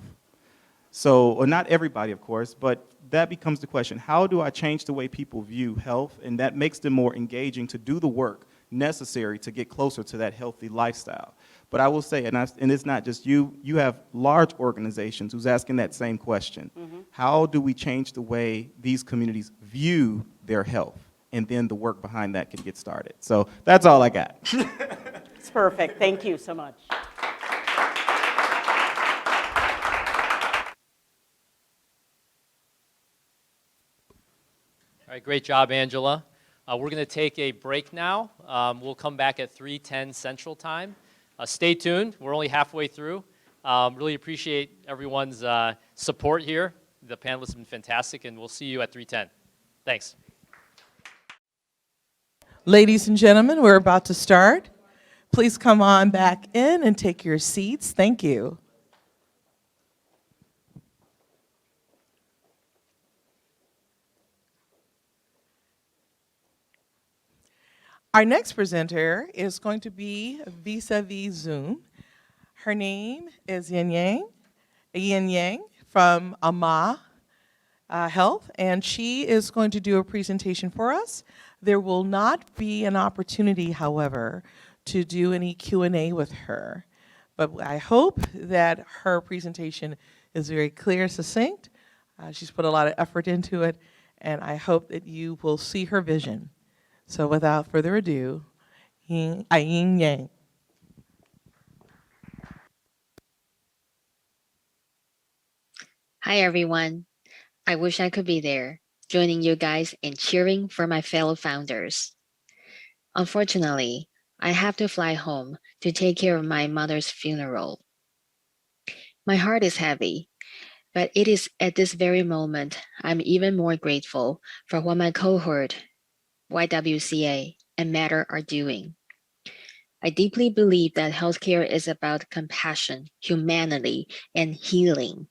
So, or not everybody, of course, but that becomes the question. How do I change the way people view health? And that makes them more engaging to do the work necessary to get closer to that healthy lifestyle. But I will say, and it's not just you, you have large organizations who's asking that same question. How do we change the way these communities view their health? And then the work behind that can get started. So that's all I got. It's perfect. Thank you so much. All right, great job, Angela. We're going to take a break now. We'll come back at 3:10 Central Time. Stay tuned. We're only halfway through. Really appreciate everyone's support here. The panelists have been fantastic, and we'll see you at 3:10. Thanks. Ladies and gentlemen, we're about to start. Please come on back in and take your seats. Thank you. Our next presenter is going to be vis-a-vis Zoom. Her name is Yin Yang from Avaria Health, and she is going to do a presentation for us. There will not be an opportunity, however, to do any Q&A with her, but I hope that her presentation is very clear, succinct. She's put a lot of effort into it, and I hope that you will see her vision. So without further ado, Yin Yang. Hi, everyone. I wish I could be there, joining you guys and cheering for my fellow founders. Unfortunately, I have to fly home to take care of my mother's funeral. My heart is heavy, but it is at this very moment I'm even more grateful for what my cohort, YWCA, and Matter are doing. I deeply believe that healthcare is about compassion, humanity, and healing.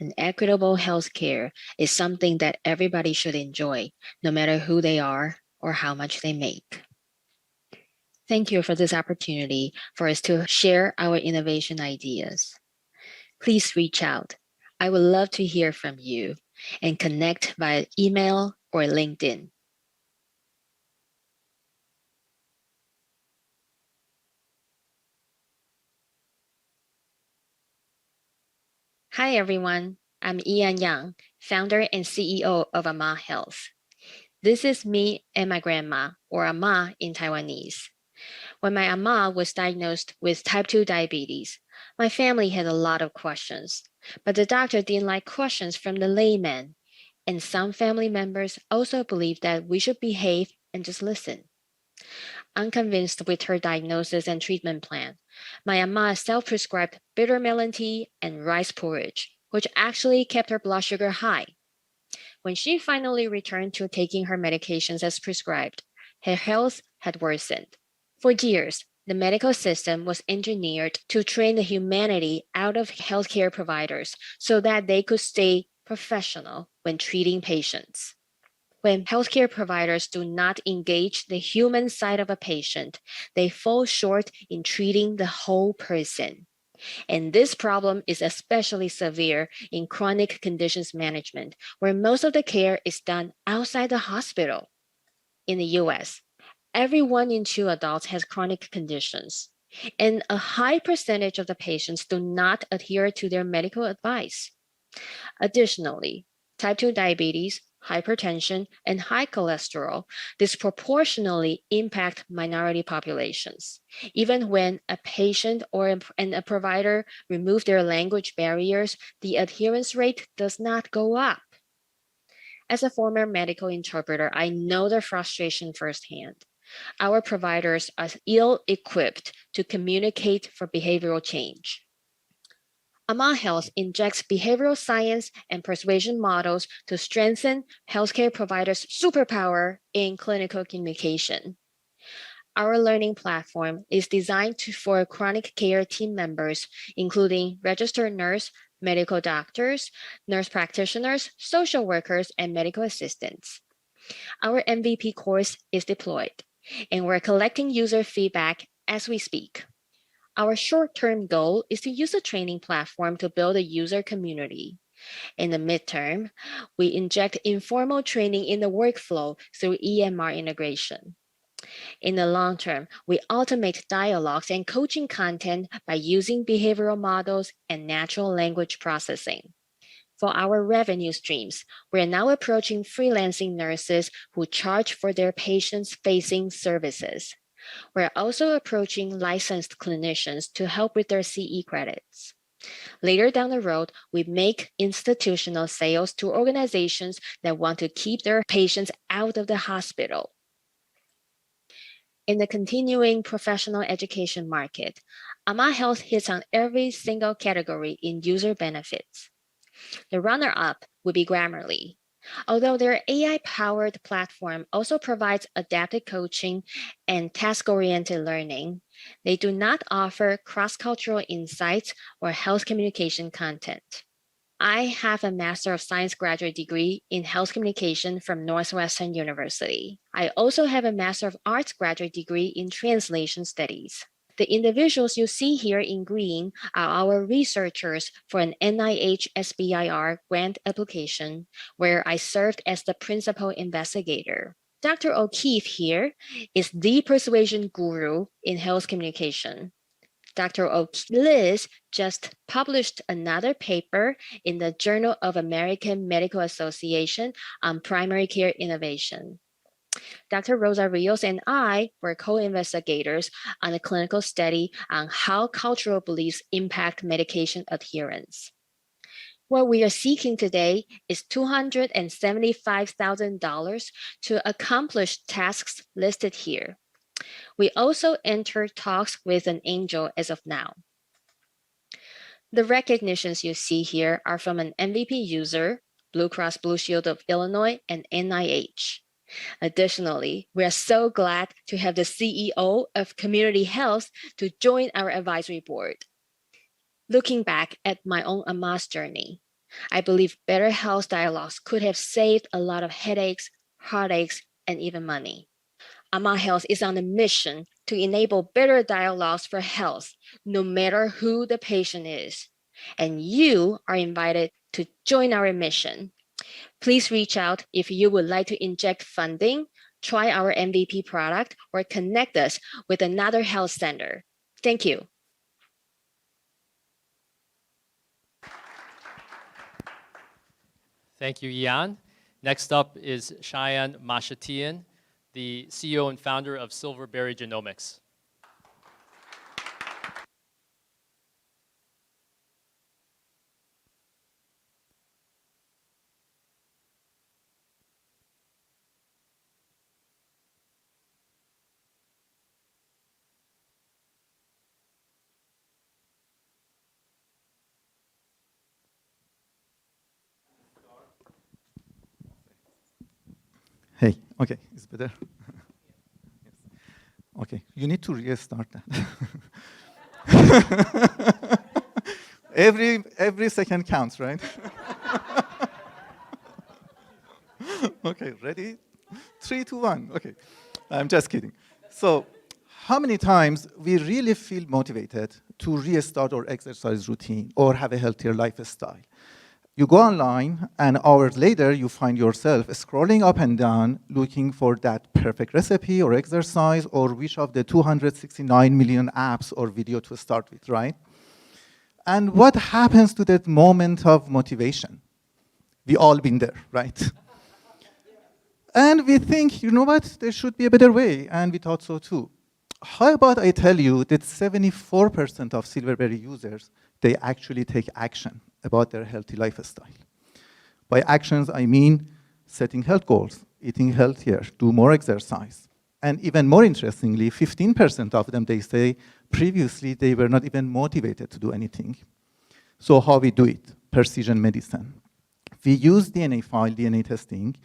And equitable healthcare is something that everybody should enjoy, no matter who they are or how much they make. Thank you for this opportunity for us to share our innovation ideas. Please reach out. I would love to hear from you and connect via email or LinkedIn. Hi, everyone. I'm Ian Yang, founder and CEO of Avaria Health. This is me and my grandma, or Ama in Taiwanese. When my Ama was diagnosed with type 2 diabetes, my family had a lot of questions, but the doctor didn't like questions from the layman, and some family members also believed that we should behave and just listen. Unconvinced with her diagnosis and treatment plan, my Ama self-prescribed bitter melon tea and rice porridge, which actually kept her blood sugar high. When she finally returned to taking her medications as prescribed, her health had worsened. For years, the medical system was engineered to train the humanity out of healthcare providers so that they could stay professional when treating patients. When healthcare providers do not engage the human side of a patient, they fall short in treating the whole person. And this problem is especially severe in chronic conditions management, where most of the care is done outside the hospital. In the US, every 1 in 2 adults has chronic conditions, and a high percentage of the patients do not adhere to their medical advice. Additionally, type 2 diabetes, hypertension, and high cholesterol disproportionately impact minority populations. Even when a patient or a provider remove their language barriers, the adherence rate does not go up. As a former medical interpreter, I know the frustration firsthand. Our providers are ill-equipped to communicate for behavioral change. Avaria Health injects behavioral science and persuasion models to strengthen healthcare providers' superpower in clinical communication. Our learning platform is designed for chronic care team members, including registered nurse, medical doctors, nurse practitioners, social workers, and medical assistants. Our MVP course is deployed, and we're collecting user feedback as we speak. Our short-term goal is to use the training platform to build a user community. In the midterm, we inject informal training in the workflow through EMR integration. In the long term, we automate dialogues and coaching content by using behavioral models and natural language processing. For our revenue streams, we are now approaching freelancing nurses who charge for their patients-facing services. We're also approaching licensed clinicians to help with their CE credits. Later down the road, we make institutional sales to organizations that want to keep their patients out of the hospital. In the continuing professional education market, AMA Health hits on every single category in user benefits. The runner-up would be Grammarly. Although their AI-powered platform also provides adaptive coaching and task-oriented learning, they do not offer cross-cultural insights or health communication content. I have a Master of Science graduate degree in Health Communication from Northwestern University. I also have a Master of Arts graduate degree in Translation Studies. The individuals you see here in green are our researchers for an NIH SBIR grant application, where I served as the principal investigator. Dr. O'Keefe here is the persuasion guru in health communication. Dr. Liz just published another paper in the Journal of American Medical Association on primary care innovation. Dr. Rosa Rios and I were co-investigators on a clinical study on how cultural beliefs impact medication adherence. What we are seeking today is $275,000 to accomplish tasks listed here. We also enter talks with an angel as of now. The recognitions you see here are from an MVP user, Blue Cross Blue Shield of Illinois, and NIH. Additionally, we are so glad to have the CEO of Community Health to join our advisory board. Looking back at my own AMAS journey, I believe better health dialogues could have saved a lot of headaches, heartaches, and even money. AMA Health is on a mission to enable better dialogues for health, no matter who the patient is. And you are invited to join our mission. Please reach out if you would like to inject funding, try our MVP product, or connect us with another health center. Thank you. Thank you, Ian. Next up is Cheyenne Mashatian, the CEO and founder of Silverberry Genomics. Hey, okay, it's better. Yes. Okay, you need to restart that. every second counts, right? Okay, ready? 3, 2, 1. Okay, I'm just kidding. So, how many times we really feel motivated to restart our exercise routine or have a healthier lifestyle? You go online, and hours later, you find yourself scrolling up and down, looking for that perfect recipe or exercise, or which of the 269 million apps or video to start with, right? And what happens to that moment of motivation? We all been there, right? And we think, you know what, there should be a better way, and we thought so too. How about I tell you that 74% of Silverberry users, they actually take action about their healthy lifestyle. By actions, I mean setting health goals, eating healthier, do more exercise. And even more interestingly, 15% of them, they say, previously they were not even motivated to do anything. So how we do it? Precision medicine. We use DNA file, DNA testing.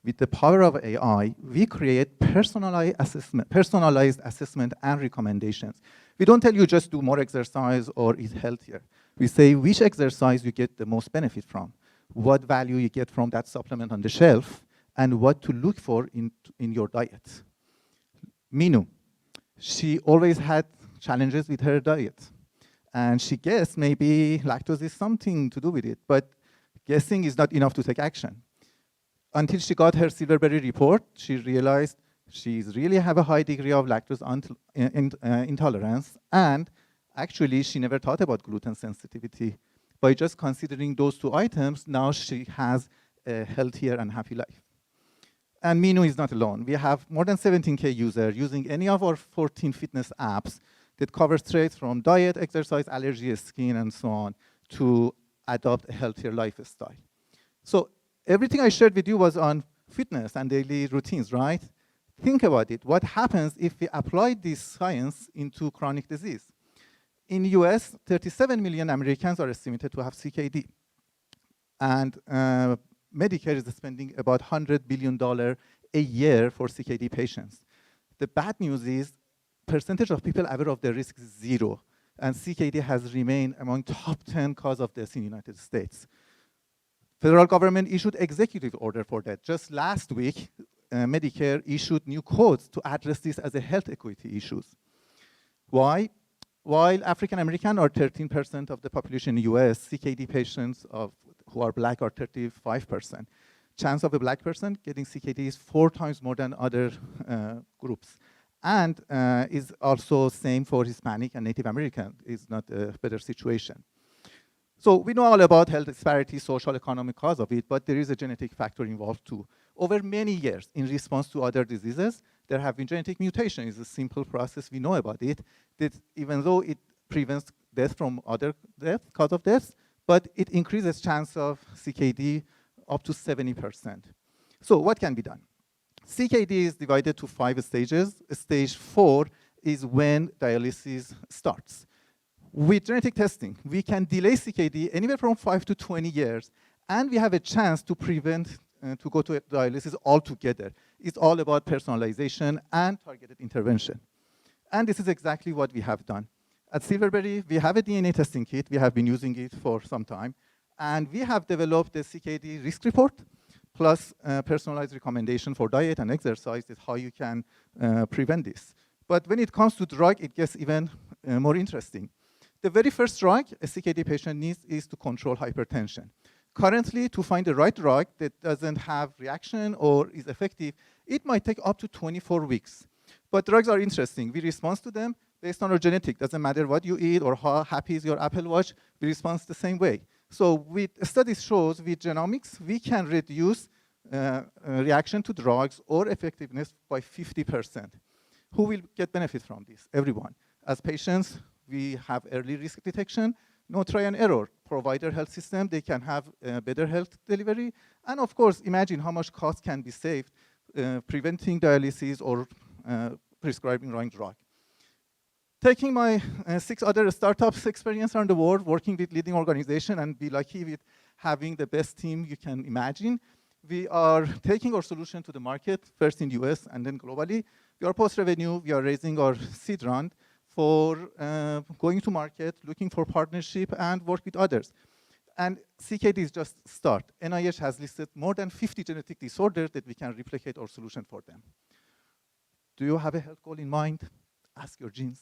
With the power of AI, we create personalized assessment and recommendations. We don't tell you just do more exercise or eat healthier. We say which exercise you get the most benefit from, what value you get from that supplement on the shelf, and what to look for in your diet. Minu, she always had challenges with her diet. And she guessed maybe lactose is something to do with it, but guessing is not enough to take action. Until she got her Silverberry report, she realized she really have a high degree of lactose intolerance, and actually she never thought about gluten sensitivity. By just considering those 2 items, now she has a healthier and happy life. And Minu is not alone. We have more than 17K users using any of our 14 fitness apps that cover traits from diet, exercise, allergy, skin, and so on to adopt a healthier lifestyle. So everything I shared with you was on fitness and daily routines, right? Think about it. What happens if we apply this science into chronic disease? In the US, 37 million Americans are estimated to have CKD. And Medicare is spending about $100 billion a year for CKD patients. The bad news is percentage of people aware of their risk is 0. And CKD has remained among top 10 cause of death in the United States. Federal government issued executive order for that. Just last week, Medicare issued new codes to address this as a health equity issues. Why? While African American are 13% of the population in the US, CKD patients who are black are 35%. Chance of a black person getting CKD is 4 times more than other groups. And is also same for Hispanic and Native American, is not a better situation. So we know all about health disparity, social, economic cause of it, but there is a genetic factor involved too. Over many years, in response to other diseases, there have been genetic mutations. It's a simple process, we know about it, that even though it prevents death from other cause of deaths, but it increases chance of CKD up to 70%. So what can be done? CKD is divided to 5 stages. Stage 4 is when dialysis starts. With genetic testing, we can delay CKD anywhere from 5 to 20 years, and we have a chance to prevent to go to dialysis altogether. It's all about personalization and targeted intervention. And this is exactly what we have done. At Silverberry, we have a DNA testing kit. We have been using it for some time. And we have developed a CKD risk report, plus personalized recommendation for diet and exercise is how you can prevent this. But when it comes to drug, it gets even more interesting. The very first drug a CKD patient needs is to control hypertension. Currently, to find the right drug that doesn't have reaction or is effective, it might take up to 24 weeks. But drugs are interesting. We respond to them based on our genetic. Doesn't matter what you eat or how happy is your Apple Watch, we respond the same way. So with studies shows with genomics, we can reduce reaction to drugs or effectiveness by 50%. Who will get benefit from this? Everyone. As patients, we have early risk detection, no try and error. Provider health system, they can have better health delivery. And of course, imagine how much cost can be saved preventing dialysis or prescribing wrong drug. Taking my 6 other startups experience around the world, working with leading organizations and be lucky with having the best team you can imagine, we are taking our solution to the market, first in the US and then globally. We are post-revenue, we are raising our seed round for going to market, looking for partnership and work with others. And CKD is just start. NIH has listed more than 50 genetic disorders that we can replicate our solution for them. Do you have a health goal in mind? Ask your genes.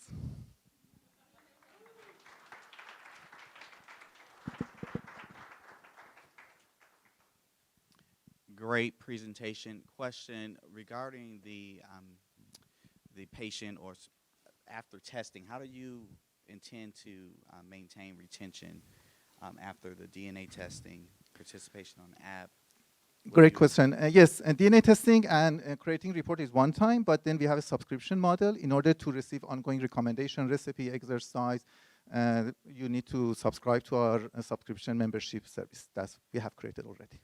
Great presentation. Question regarding the patient or after testing, how do you intend to maintain retention after the DNA testing, participation on the app? Great question. Yes, DNA testing and creating report is one time, but then we have a subscription model. In order to receive ongoing recommendation, recipe, exercise, you need to subscribe to our subscription membership service that we have created already.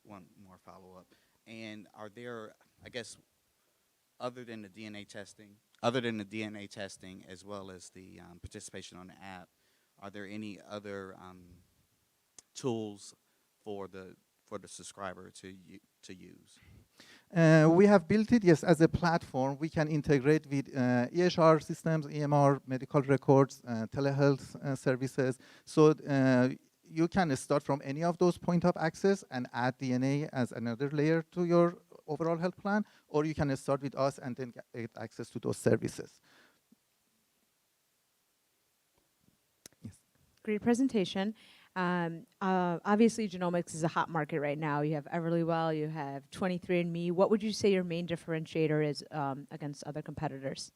One more follow-up. And are there, I guess, other than the DNA testing, as well as the participation on the app, are there any other tools for the subscriber to use? We have built it, yes, as a platform. We can integrate with EHR systems, EMR, medical records, telehealth services. So you can start from any of those point of access and add DNA as another layer to your overall health plan, or you can start with us and then get access to those services. Yes. Great presentation. Obviously, genomics is a hot market right now. You have Everlywell, you have 23andMe. What would you say your main differentiator is against other competitors?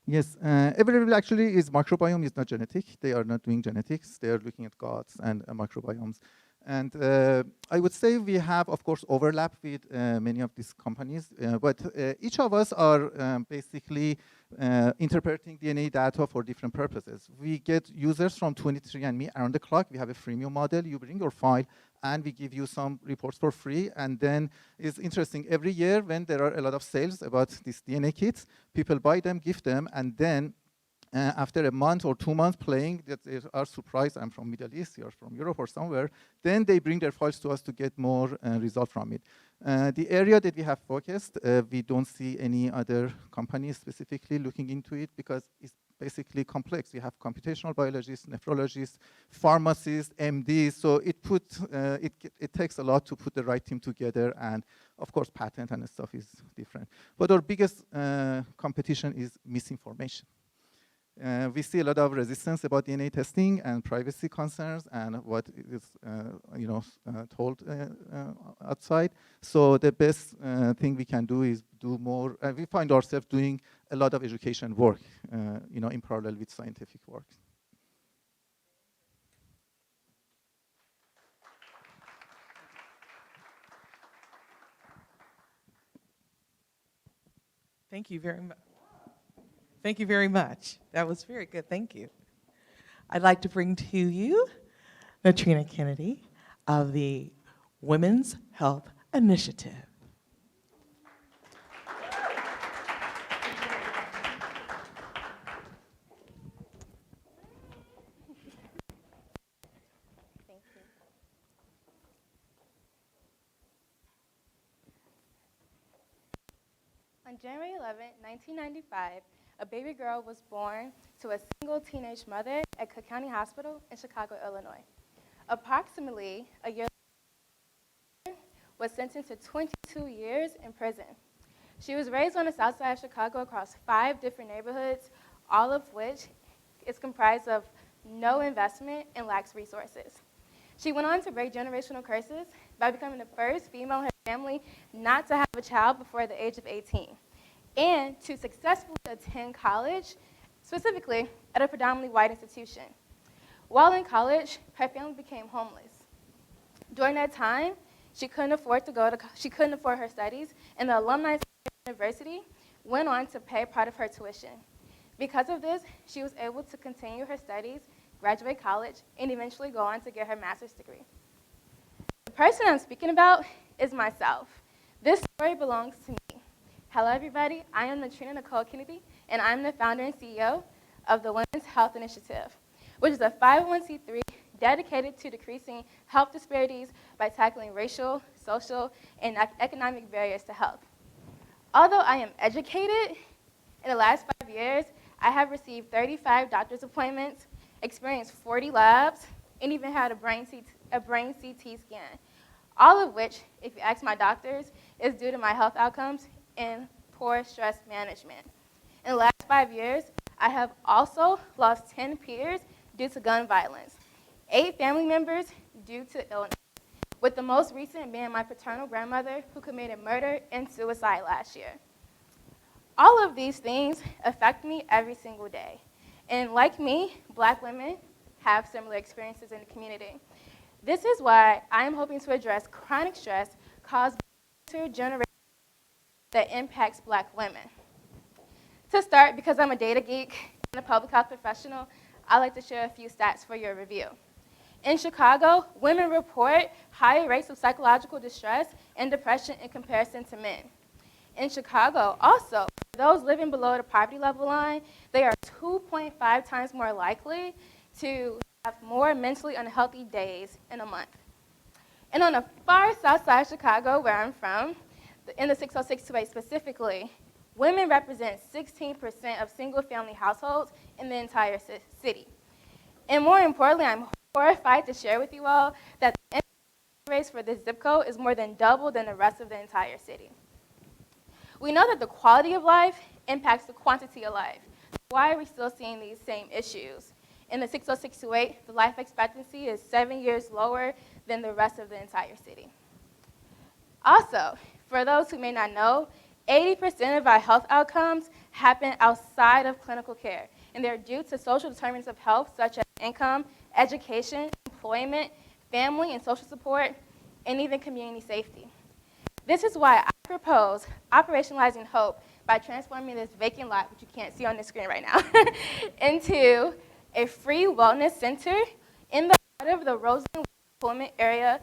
Yes, Everlywell actually is microbiome, is not genetic. They are not doing genetics. They are looking at guts and microbiomes. And I would say we have, of course, overlap with many of these companies, but each of us are basically interpreting DNA data for different purposes. We get users from 23andMe around the clock. We have a freemium model. You bring your file, and we give you some reports for free. And then it's interesting, every year when there are a lot of sales about these DNA kits, people buy them, give them, and then after a month or 2 months playing, that they are surprised, I'm from Middle East, you're from Europe or somewhere, then they bring their files to us to get more result from it. The area that we have focused, we don't see any other companies specifically looking into it because it's basically complex. We have computational biologists, nephrologists, pharmacists, MDs, so it takes a lot to put the right team together, and of course patent and stuff is different. But our biggest competition is misinformation. We see a lot of resistance about DNA testing and privacy concerns and what is told outside. So the best thing we can do is do more. We find ourselves doing a lot of education work, in parallel with scientific work. Thank you very much. Thank you very much. That was very good. Thank you. I'd like to bring to you Natrina Kennedy of the Women's Health Initiative. Thank you. On January 11, 1995, a baby girl was born to a single teenage mother at Cook County Hospital in Chicago, Illinois. Approximately a year later, was sentenced to 22 years in prison. She was raised on the south side of Chicago across 5 different neighborhoods, all of which is comprised of no investment and lacks resources. She went on to break generational curses by becoming the first female in her family not to have a child before the age of 18. And to successfully attend college, specifically at a predominantly white institution. While in college, her family became homeless. During that time, she couldn't afford her studies, and the alumni university went on to pay part of her tuition. Because of this, she was able to continue her studies, graduate college, and eventually go on to get her master's degree. The person I'm speaking about is myself. This story belongs to me. Hello, everybody. I am Natrina Nicole Kennedy, and I'm the founder and CEO of the Women's Health Initiative, which is a 501c3 dedicated to decreasing health disparities by tackling racial, social, and economic barriers to health. Although I am educated, in the last 5 years, I have received 35 doctor's appointments, experienced 40 labs, and even had a brain CT scan, all of which, if you ask my doctors, is due to my health outcomes and poor stress management. In the last 5 years, I have also lost 10 peers due to gun violence, 8 family members due to illness, with the most recent being my paternal grandmother who committed murder and suicide last year. All of these things affect me every single day. And like me, Black women have similar experiences in the community. This is why I am hoping to address chronic stress caused by intergenerational that impacts Black women. To start, because I'm a data geek and a public health professional, I'd like to share a few stats for your review. In Chicago, women report higher rates of psychological distress and depression in comparison to men. In Chicago, also, for those living below the poverty level line, they are 2.5 times more likely to have more mentally unhealthy days in a month. And on the far south side of Chicago, where I'm from, in the 60628 specifically, women represent 16% of single-family households in the entire city. And more importantly, I'm horrified to share with you all that the income rates for this zip code is more than double than the rest of the entire city. We know that the quality of life impacts the quantity of life. Why are we still seeing these same issues? In the 60628, the life expectancy is 7 years lower than the rest of the entire city. Also, for those who may not know, 80% of our health outcomes happen outside of clinical care, and they're due to social determinants of health such as income, education, employment, family and social support, and even community safety. This is why I propose operationalizing hope by transforming this vacant lot, which you can't see on the screen right now, into a free wellness center in the heart of the Roseland Employment area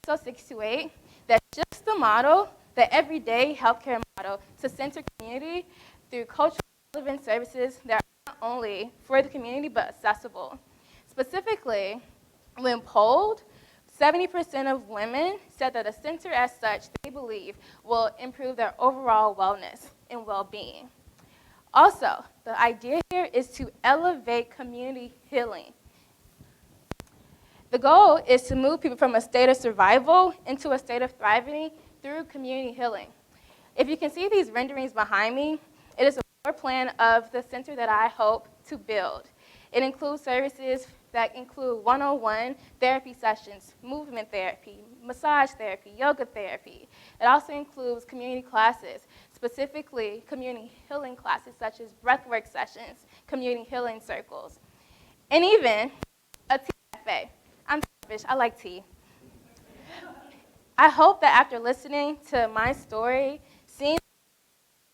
60628 that shifts the model, the everyday healthcare model, to center community through culturally relevant services that are not only for the community but accessible. Specifically, when polled, 70% of women said that a center as such they believe will improve their overall wellness and well-being. Also, the idea here is to elevate community healing. The goal is to move people from a state of survival into a state of thriving through community healing. If you can see these renderings behind me, it is a floor plan of the center that I hope to build. It includes services that include one-on-one therapy sessions, movement therapy, massage therapy, yoga therapy. It also includes community classes, specifically community healing classes such as breathwork sessions, community healing circles, and even a tea cafe. I'm selfish, I like tea. I hope that after listening to my story, seeing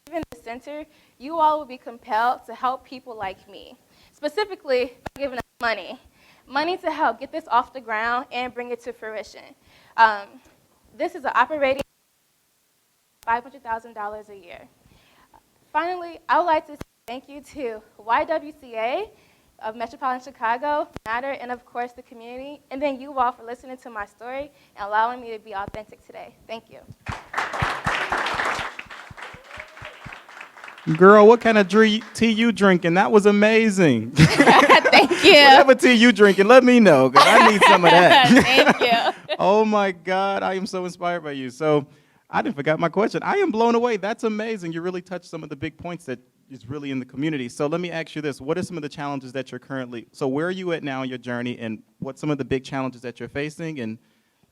even the center, you all will be compelled to help people like me, specifically by giving us money. Money to help get this off the ground and bring it to fruition. This is an operating $500,000 a year. Finally, I would like to say thank you to YWCA of Metropolitan Chicago, Matter, and of course the community, and then you all for listening to my story and allowing me to be authentic today. Thank you. Girl, what kind of tea you drinking? That was amazing. Thank you. Whatever tea you drinking, let me know, because I need some of that. Thank you. Oh my God, I am so inspired by you. So I didn't forget my question. I am blown away. That's amazing. You really touched some of the big points that is really in the community. So let me ask you this. What are some of the challenges that you're currently, so where are you at now in your journey, and what's some of the big challenges that you're facing? And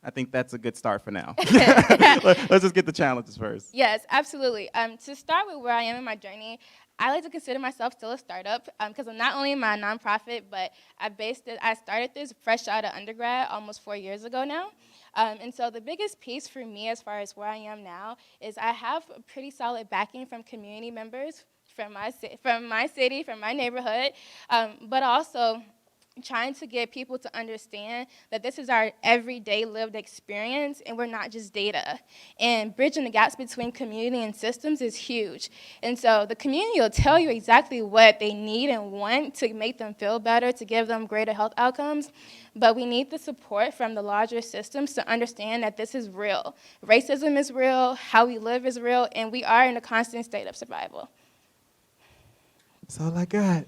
I think that's a good start for now. Let's just get the challenges first. Yes, absolutely. To start with where I am in my journey, I like to consider myself still a startup because I'm not only am I a nonprofit, but I started this fresh out of undergrad almost 4 years ago now. And so the biggest piece for me as far as where I am now is I have a pretty solid backing from community members, from my city, from my neighborhood, but also trying to get people to understand that this is our everyday lived experience and we're not just data. And bridging the gaps between community and systems is huge. And so the community will tell you exactly what they need and want to make them feel better, to give them greater health outcomes. But we need the support from the larger systems to understand that this is real. Racism is real, how we live is real, and we are in a constant state of survival. That's all I got.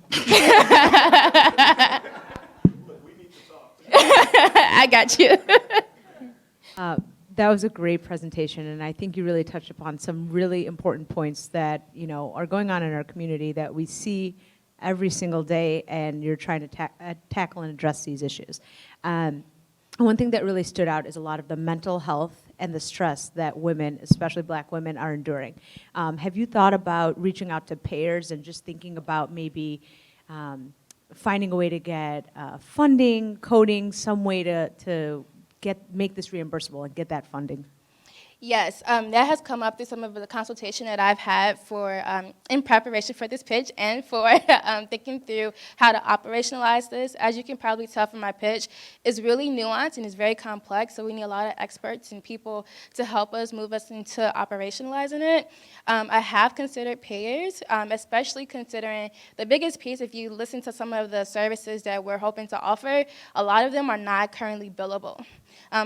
I got you. That was a great presentation, and I think you really touched upon some really important points that are going on in our community that we see every single day, and you're trying to tackle and address these issues. One thing that really stood out is a lot of the mental health and the stress that women, especially Black women, are enduring. Have you thought about reaching out to payers and just thinking about maybe finding a way to get funding, coding, some way to make this reimbursable and get that funding? Yes, that has come up through some of the consultation that I've had in preparation for this pitch and for thinking through how to operationalize this. As you can probably tell from my pitch, it's really nuanced and it's very complex, so we need a lot of experts and people to help us move us into operationalizing it. I have considered payers, especially considering the biggest piece, if you listen to some of the services that we're hoping to offer, a lot of them are not currently billable.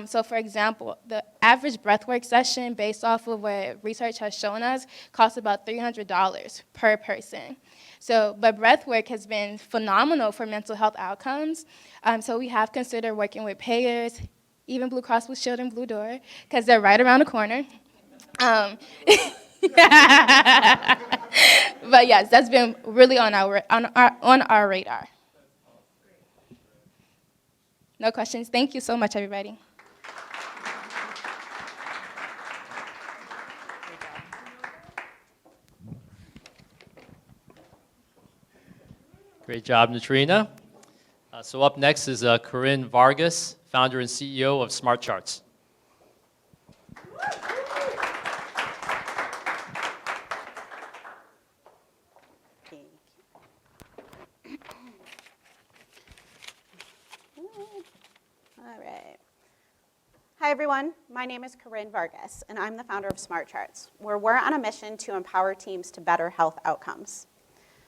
So for example, the average breathwork session based off of what research has shown us costs about $300 per person. But breathwork has been phenomenal for mental health outcomes. So we have considered working with payers, even Blue Cross Blue Shield and Blue Door, because they're right around the corner. But yes, that's been really on our radar. No questions. Thank you so much, everybody. Great job, Neutrina. So up next is Corinne Vargas, founder and CEO of Smart Charts. All right. Hi, Hi everyone, my name is Corinne Vargas, and I'm the founder of SmartCharts, where we're on a mission to empower teams to better health outcomes.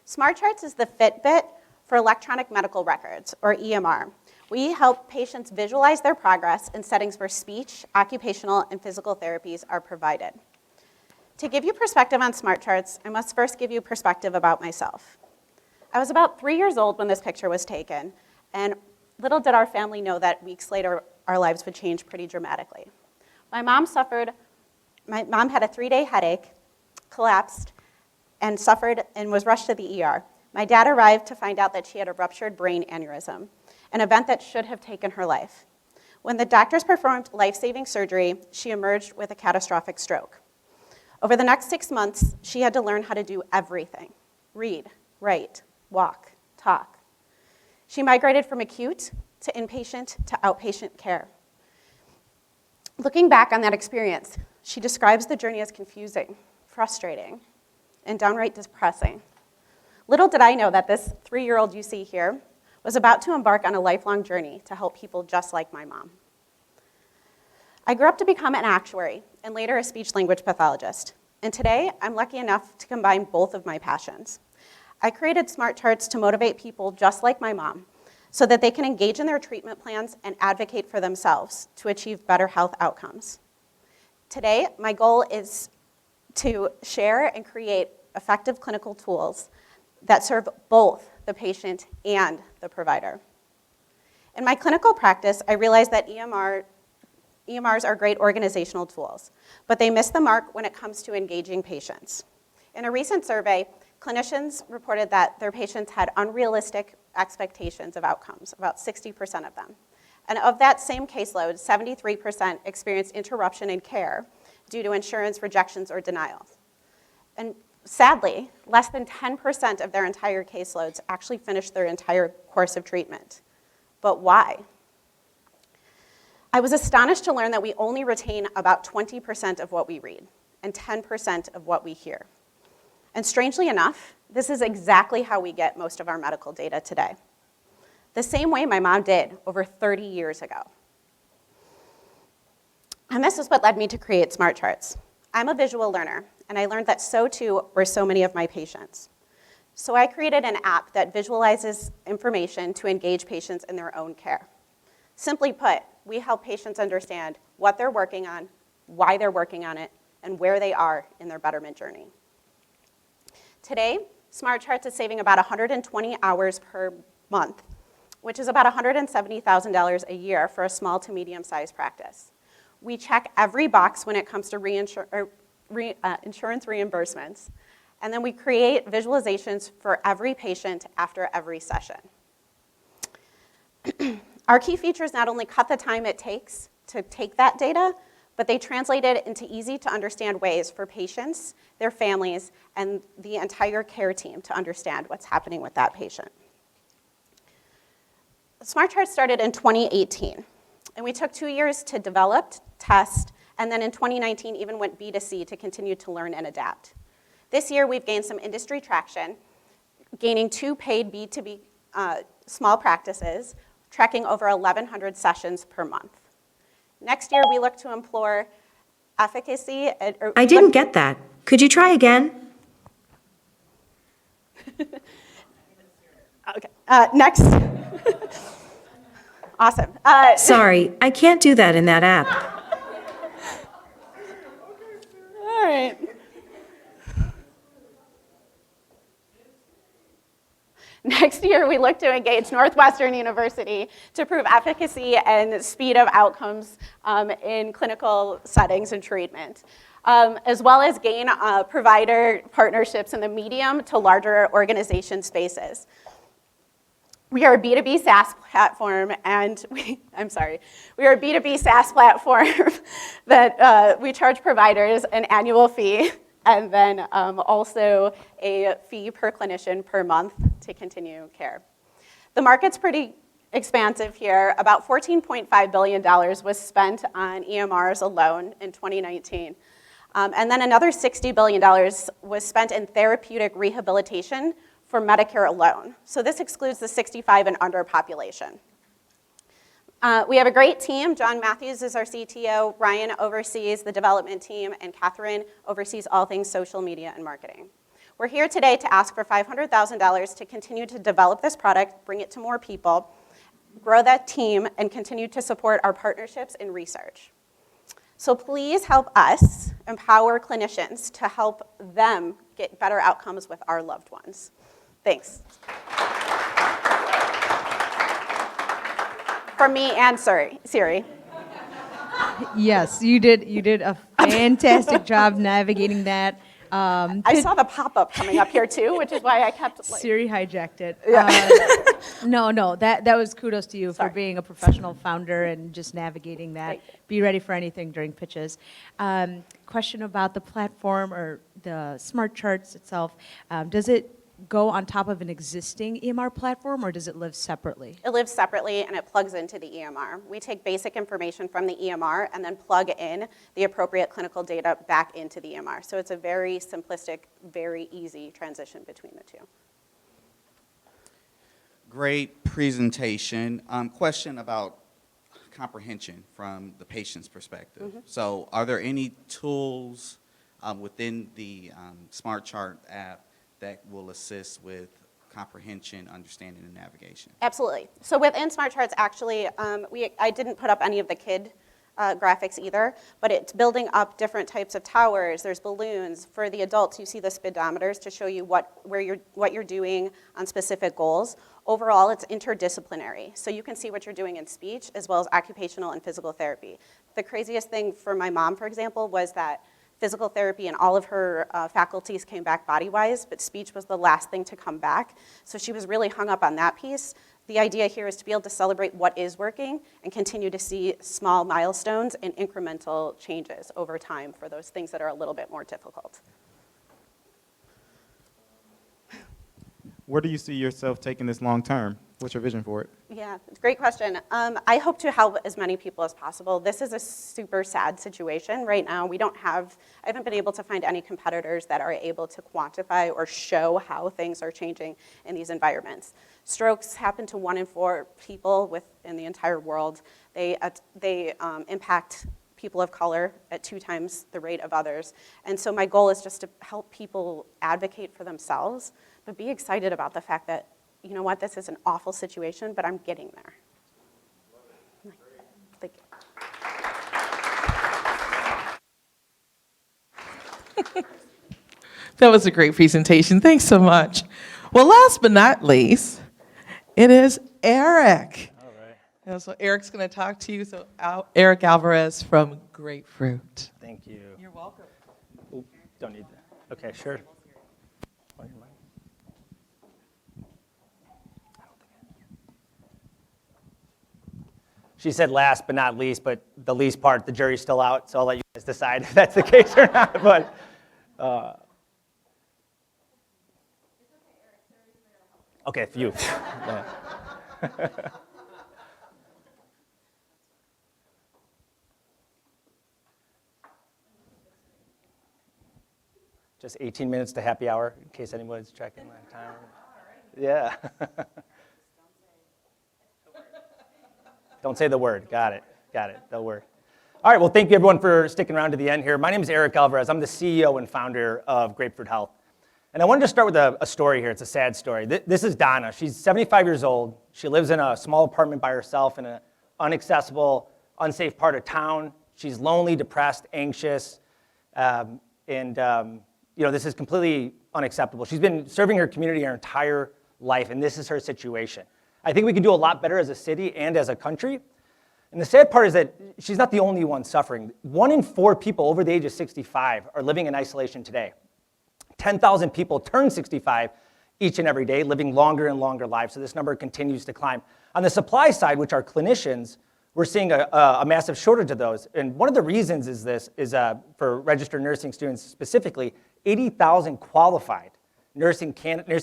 SmartCharts is the Fitbit for electronic medical records, or EMR. We help patients visualize their progress in settings where speech, occupational, and physical therapies are provided. To give you perspective on SmartCharts, I must first give you perspective about myself. I was about 3 years old when this picture was taken, and little did our family know that weeks later, our lives would change pretty dramatically. My mom had a 3-day headache, collapsed, and suffered and was rushed to the ER. My dad arrived to find out that she had a ruptured brain aneurysm, an event that should have taken her life. When the doctors performed life-saving surgery, she emerged with a catastrophic stroke. Over the next 6 months, she had to learn how to do everything: read, write, walk, talk. She migrated from acute to inpatient to outpatient care. Looking back on that experience, she describes the journey as confusing, frustrating, and downright depressing. Little did I know that this 3-year-old you see here was about to embark on a lifelong journey to help people just like my mom. I grew up to become an actuary and later a speech-language pathologist. And today, I'm lucky enough to combine both of my passions. I created SmartCharts to motivate people just like my mom so that they can engage in their treatment plans and advocate for themselves to achieve better health outcomes. Today, my goal is to share and create effective clinical tools that serve both the patient and the provider. In my clinical practice, I realized that EMRs are great organizational tools, but they miss the mark when it comes to engaging patients. In a recent survey, clinicians reported that their patients had unrealistic expectations of outcomes, about 60% of them. And of that same caseload, 73% experienced interruption in care due to insurance rejections or denials. And sadly, less than 10% of their entire caseloads actually finished their entire course of treatment. But why? I was astonished to learn that we only retain about 20% of what we read and 10% of what we hear. And strangely enough, this is exactly how we get most of our medical data today. The same way my mom did over 30 years ago. And this is what led me to create SmartCharts. I'm a visual learner, and I learned that so too were so many of my patients. So I created an app that visualizes information to engage patients in their own care. Simply put, we help patients understand what they're working on, why they're working on it, and where they are in their betterment journey. Today, SmartCharts is saving about 120 hours per month, which is about $170,000 a year for a small to medium-sized practice. We check every box when it comes to insurance reimbursements, and then we create visualizations for every patient after every session. Our key features not only cut the time it takes to take that data, but they translate it into easy-to-understand ways for patients, their families, and the entire care team to understand what's happening with that patient. SmartCharts started in 2018, and we took 2 years to develop, test, and then in 2019 even went B2C to continue to learn and adapt. This year, we've gained some industry traction, gaining 2 paid B2B small practices, tracking over 1,100 sessions per month. Next year, we look to implore efficacy. I didn't get that. Could you try again? Okay. Next. Awesome. Sorry, I can't do that in that app. All right. Next year, we look to engage Northwestern University to prove efficacy and speed of outcomes in clinical settings and treatment, as well as gain provider partnerships in the medium to larger organization spaces. We are a B2B SaaS platform, and we are a B2B SaaS platform that we charge providers an annual fee and then also a fee per clinician per month to continue care. The market's pretty expansive here. About $14.5 billion was spent on EMRs alone in 2019. And then another $60 billion was spent in therapeutic rehabilitation for Medicare alone. So this excludes the 65 and under population. We have a great team. John Matthews is our CTO. Ryan oversees the development team, and Catherine oversees all things social media and marketing. We're here today to ask for $500,000 to continue to develop this product, bring it to more people, grow that team, and continue to support our partnerships in research. So please help us empower clinicians to help them get better outcomes with our loved ones. Thanks. From me and Siri. Yes, you did a fantastic job navigating that. I saw the pop-up coming up here too, which is why I kept Siri hijacked it. Yeah. No, that was kudos to you for being a professional founder and just navigating that. Be ready for anything during pitches. Question about the platform or the smart charts itself. Does it go on top of an existing EMR platform, or does it live separately? It lives separately and it plugs into the EMR. We take basic information from the EMR and then plug in the appropriate clinical data back into the EMR. So it's a very simplistic, very easy transition between the two. Great presentation. Question about comprehension from the patient's perspective. So are there any tools within the Smart Chart app that will assist with comprehension, understanding, and navigation? Absolutely. So within Smart Charts, actually, I didn't put up any of the kid graphics either, but it's building up different types of towers. There's balloons. For the adults, you see the speedometers to show you what you're doing on specific goals. Overall, it's interdisciplinary. So you can see what you're doing in speech as well as occupational and physical therapy. The craziest thing for my mom, for example, was that physical therapy and all of her faculties came back body-wise, but speech was the last thing to come back. So she was really hung up on that piece. The idea here is to be able to celebrate what is working and continue to see small milestones and incremental changes over time for those things that are a little bit more difficult. Where do you see yourself taking this long term? What's your vision for it? Yeah, it's a great question. I hope to help as many people as possible. This is a super sad situation right now. I haven't been able to find any competitors that are able to quantify or show how things are changing in these environments. Strokes happen to 1 in 4 people in the entire world. They impact people of color at 2 times the rate of others. And so my goal is just to help people advocate for themselves, but be excited about the fact that, you know what, this is an awful situation, but I'm getting there. Thank you. That was a great presentation. Thanks so much. Well, last but not least, it is Eric. All right. And so Eric's going to talk to you. So Eric Alvarez from Grapefruit. Thank you. You're welcome. Ooh, don't need that. Okay, sure. She said last but not least, but the least part, the jury's still out, so I'll let you guys decide if that's the case or not. But okay, phew. Yeah. Just 18 minutes to happy hour, in case anyone's checking my time. Yeah. Don't say the word. Got it. The word. All right, well, thank you, everyone, for sticking around to the end here. My name is Eric Alvarez. I'm the CEO and founder of Grapefruit Health. And I wanted to start with a story here. It's a sad story. This is Donna. She's 75 years old. She lives in a small apartment by herself in an inaccessible, unsafe part of town. She's lonely, depressed, anxious, this is completely unacceptable. She's been serving her community her entire life, and this is her situation. I think we can do a lot better as a city and as a country. And the sad part is that she's not the only one suffering. 1 in 4 people over the age of 65 are living in isolation today. 10,000 people turn 65 each and every day, living longer and longer lives, so this number continues to climb. On the supply side, which are clinicians, we're seeing a massive shortage of those. And one of the reasons is for registered nursing students specifically, 80,000 qualified nursing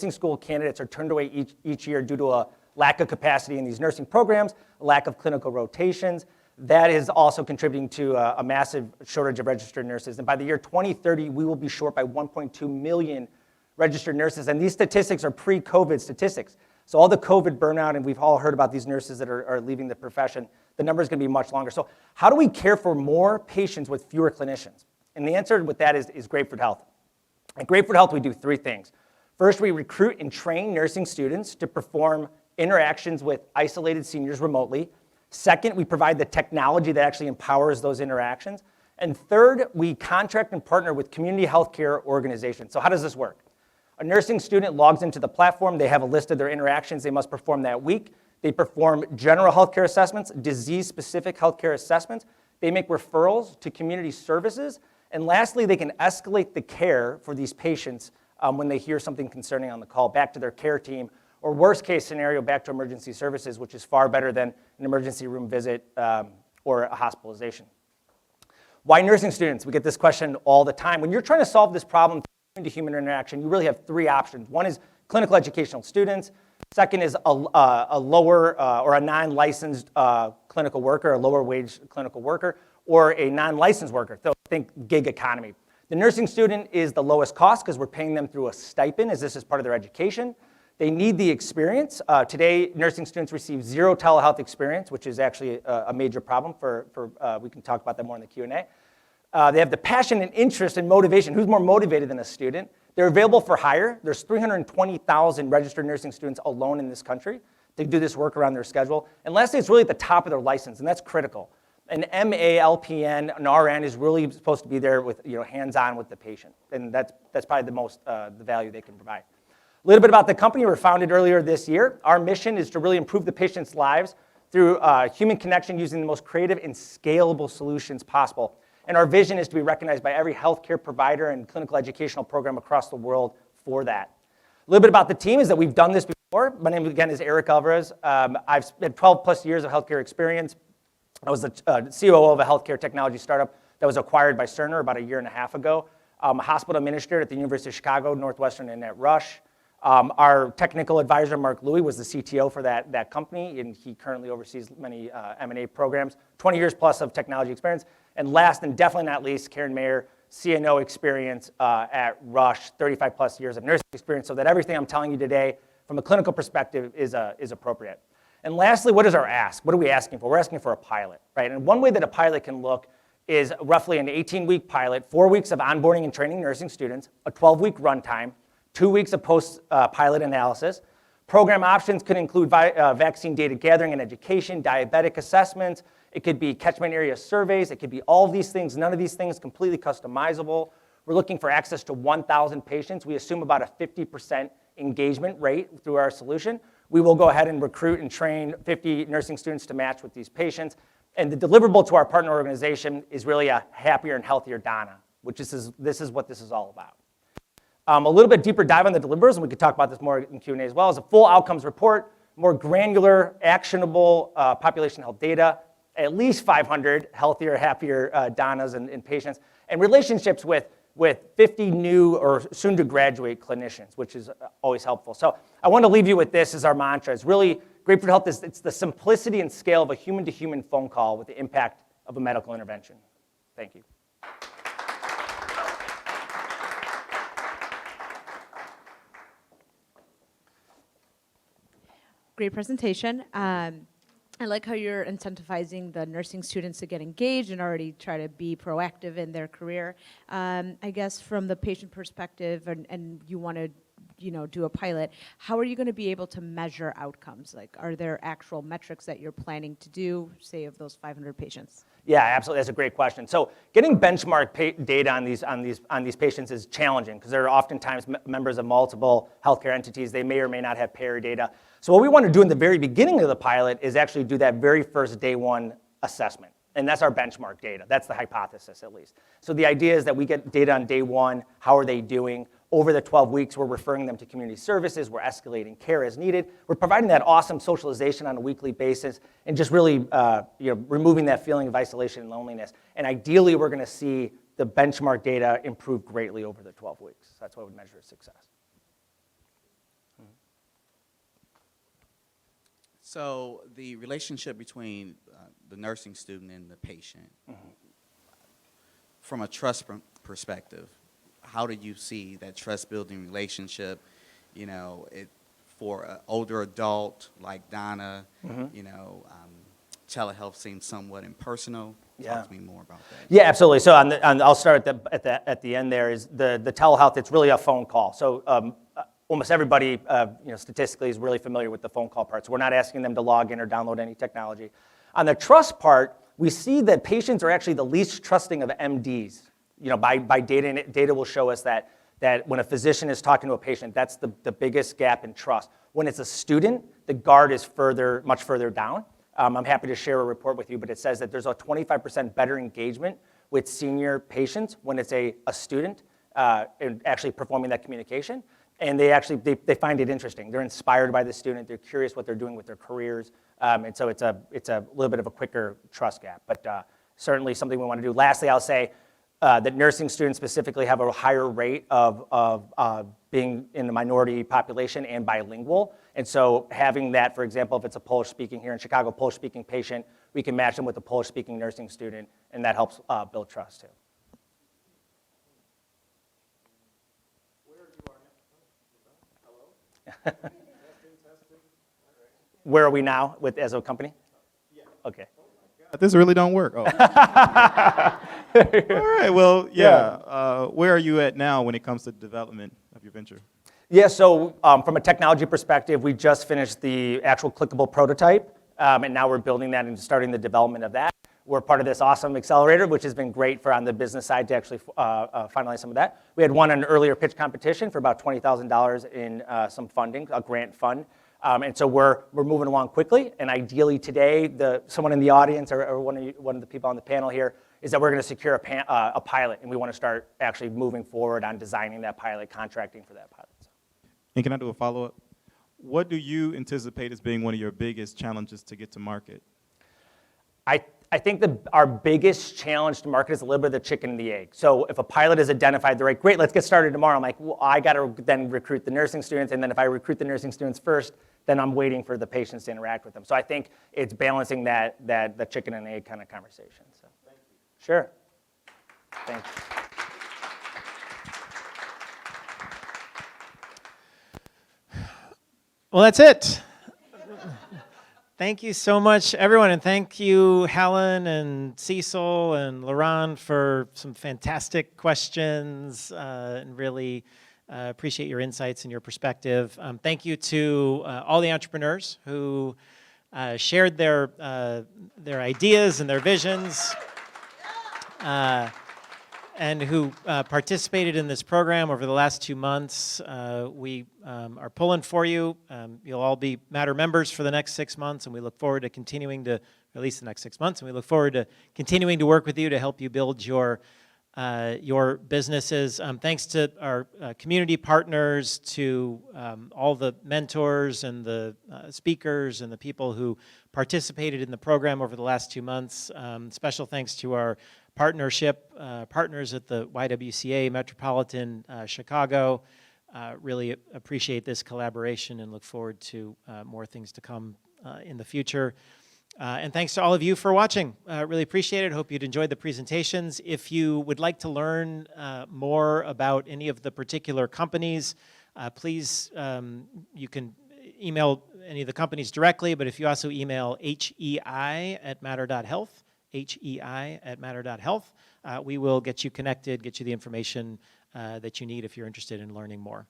school candidates are turned away each year due to a lack of capacity in these nursing programs, a lack of clinical rotations. That is also contributing to a massive shortage of registered nurses. And by the year 2030, we will be short by 1.2 million registered nurses. And these statistics are pre-COVID statistics. So all the COVID burnout, and we've all heard about these nurses that are leaving the profession, the number is going to be much longer. So how do we care for more patients with fewer clinicians? And the answer with that is Grapefruit Health. At Grapefruit Health, we do three things. First, we recruit and train nursing students to perform interactions with isolated seniors remotely. Second, we provide the technology that actually empowers those interactions. And third, we contract and partner with community healthcare organizations. So how does this work? A nursing student logs into the platform. They have a list of their interactions they must perform that week. They perform general healthcare assessments, disease-specific healthcare assessments. They make referrals to community services. And lastly, they can escalate the care for these patients when they hear something concerning on the call back to their care team, or worst case scenario, back to emergency services, which is far better than an emergency room visit or a hospitalization. Why nursing students? We get this question all the time. When you're trying to solve this problem to human interaction, you really have three options. One is clinical educational students. Second is a lower or a non-licensed clinical worker, a lower wage clinical worker, or a non-licensed worker. So think gig economy. The nursing student is the lowest cost because we're paying them through a stipend, as this is part of their education. They need the experience. Today, nursing students receive zero telehealth experience, which is actually a major problem we can talk about that more in the Q&A. They have the passion and interest and motivation. Who's more motivated than a student? They're available for hire. There's 320,000 registered nursing students alone in this country. They do this work around their schedule. And lastly, it's really at the top of their license, and that's critical. An MA, LPN, an RN is really supposed to be there with, hands-on with the patient. And that's probably the most, the value they can provide. A little bit about the company. We were founded earlier this year. Our mission is to really improve the patients' lives through human connection using the most creative and scalable solutions possible. And our vision is to be recognized by every healthcare provider and clinical educational program across the world for that. A little bit about the team is that we've done this before. My name, again, is Eric Alvarez. I've had 12 plus years of healthcare experience. I was the COO of a healthcare technology startup that was acquired by Cerner about a year and a half ago. I'm a hospital administrator at the University of Chicago, Northwestern, and at Rush. Our technical advisor, Mark Louie, was the CTO for that company, and he currently oversees many M&A programs, 20 years plus of technology experience. And last and definitely not least, Karen Mayer, CNO experience at Rush, 35 plus years of nursing experience, so that everything I'm telling you today from a clinical perspective is appropriate. And lastly, what is our ask? What are we asking for? We're asking for a pilot, right? And one way that a pilot can look is roughly an 18-week pilot, 4 weeks of onboarding and training nursing students, a 12-week runtime, 2 weeks of post-pilot analysis. Program options could include vaccine data gathering and education, diabetic assessments. It could be catchment area surveys. It could be all of these things. None of these things completely customizable. We're looking for access to 1,000 patients. We assume about a 50% engagement rate through our solution. We will go ahead and recruit and train 50 nursing students to match with these patients. And the deliverable to our partner organization is really a happier and healthier Donna, which this is what this is all about. A little bit deeper dive on the deliverables, and we could talk about this more in Q&A as well, is a full outcomes report, more granular, actionable population health data, at least 500 healthier, happier Donnas and patients, and relationships with 50 new or soon to graduate clinicians, which is always helpful. So I want to leave you with this as our mantra. It's really, Grapefruit Health it's the simplicity and scale of a human-to-human phone call with the impact of a medical intervention. Thank you. Great presentation. I like how you're incentivizing the nursing students to get engaged and already try to be proactive in their career. I guess from the patient perspective, and you want to do a pilot, how are you going to be able to measure outcomes? Like, are there actual metrics that you're planning to do, say, of those 500 patients? Yeah, absolutely. That's a great question. So getting benchmark data on these patients is challenging because they're oftentimes members of multiple healthcare entities. They may or may not have payer data. So what we want to do in the very beginning of the pilot is actually do that very first day one assessment. And that's our benchmark data. That's the hypothesis, at least. So the idea is that we get data on day one. How are they doing? Over the 12 weeks, we're referring them to community services. We're escalating care as needed. We're providing that awesome socialization on a weekly basis and just really removing that feeling of isolation and loneliness. And ideally, we're going to see the benchmark data improve greatly over the 12 weeks. That's what we would measure success. So the relationship between the nursing student and the patient, from a trust perspective, how do you see that trust-building relationship, for an older adult like Donna, you know, telehealth seems somewhat impersonal. Talk to me more about that. Yeah, absolutely. So I'll start at the end there is the telehealth, it's really a phone call. So almost everybody, you know, statistically is really familiar with the phone call part. So we're not asking them to log in or download any technology. On the trust part, we see that patients are actually the least trusting of MDs. You know, by data, and data will show us that when a physician is talking to a patient, that's the biggest gap in trust. When it's a student, the guard is much further down. I'm happy to share a report with you, but it says that there's a 25% better engagement with senior patients when it's a student in actually performing that communication. And they find it interesting. They're inspired by the student. They're curious what they're doing with their careers. And so it's a little bit of a quicker trust gap, but certainly something we want to do. Lastly, I'll say that nursing students specifically have a higher rate of being in the minority population and bilingual. And so having that, for example, if it's a Polish-speaking here in Chicago, Polish-speaking patient, we can match them with a Polish-speaking nursing student, and that helps build trust too. Where are we now as a company? Yeah. Okay. This really don't work. Oh. All right. Well, yeah. Where are you at now when it comes to development of your venture? Yeah. So from a technology perspective, we just finished the actual clickable prototype, and now we're building that and starting the development of that. We're part of this awesome accelerator, which has been great for on the business side to actually finalize some of that. We had won an earlier pitch competition for about $20,000 in some funding, a grant fund. And so we're moving along quickly. And ideally today, someone in the audience or one of the people on the panel here is that we're going to secure a pilot, and we want to start actually moving forward on designing that pilot, contracting for that pilot. And can I do a follow-up? What do you anticipate as being one of your biggest challenges to get to market? I think our biggest challenge to market is a little bit of the chicken and the egg. So if a pilot is identified, they're like, great, let's get started tomorrow. I'm like, well, I got to then recruit the nursing students, and then if I recruit the nursing students first, then I'm waiting for the patients to interact with them. So I think it's balancing the chicken and egg kind of conversation. So. Thank you. Sure. Thank you. Well, that's it. Thank you so much, everyone, and thank you, Helen and Cecil and Laurent, for some fantastic questions, and really appreciate your insights and your perspective. Thank you to all the entrepreneurs who shared their ideas and their visions, and who participated in this program over the last 2 months. We are pulling for you. You'll all be Matter members for the next 6 months, and we look forward to continuing to, at least the next 6 months, and we look forward to continuing to work with you to help you build your businesses. Thanks to our community partners, to all the mentors and the speakers and the people who participated in the program over the last 2 months. Special thanks to our partners at the YWCA, Metropolitan, Chicago. Really appreciate this collaboration and look forward to more things to come in the future. And thanks to all of you for watching. Really appreciate it. Hope you'd enjoyed the presentations. If you would like to learn more about any of the particular companies, please, you can email any of the companies directly, but if you also email hei@matter.health, hei@matter.health, we will get you connected, get you the information that you need if you're interested in learning more.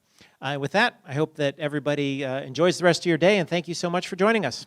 With that, I hope that everybody enjoys the rest of your day, and thank you so much for joining us.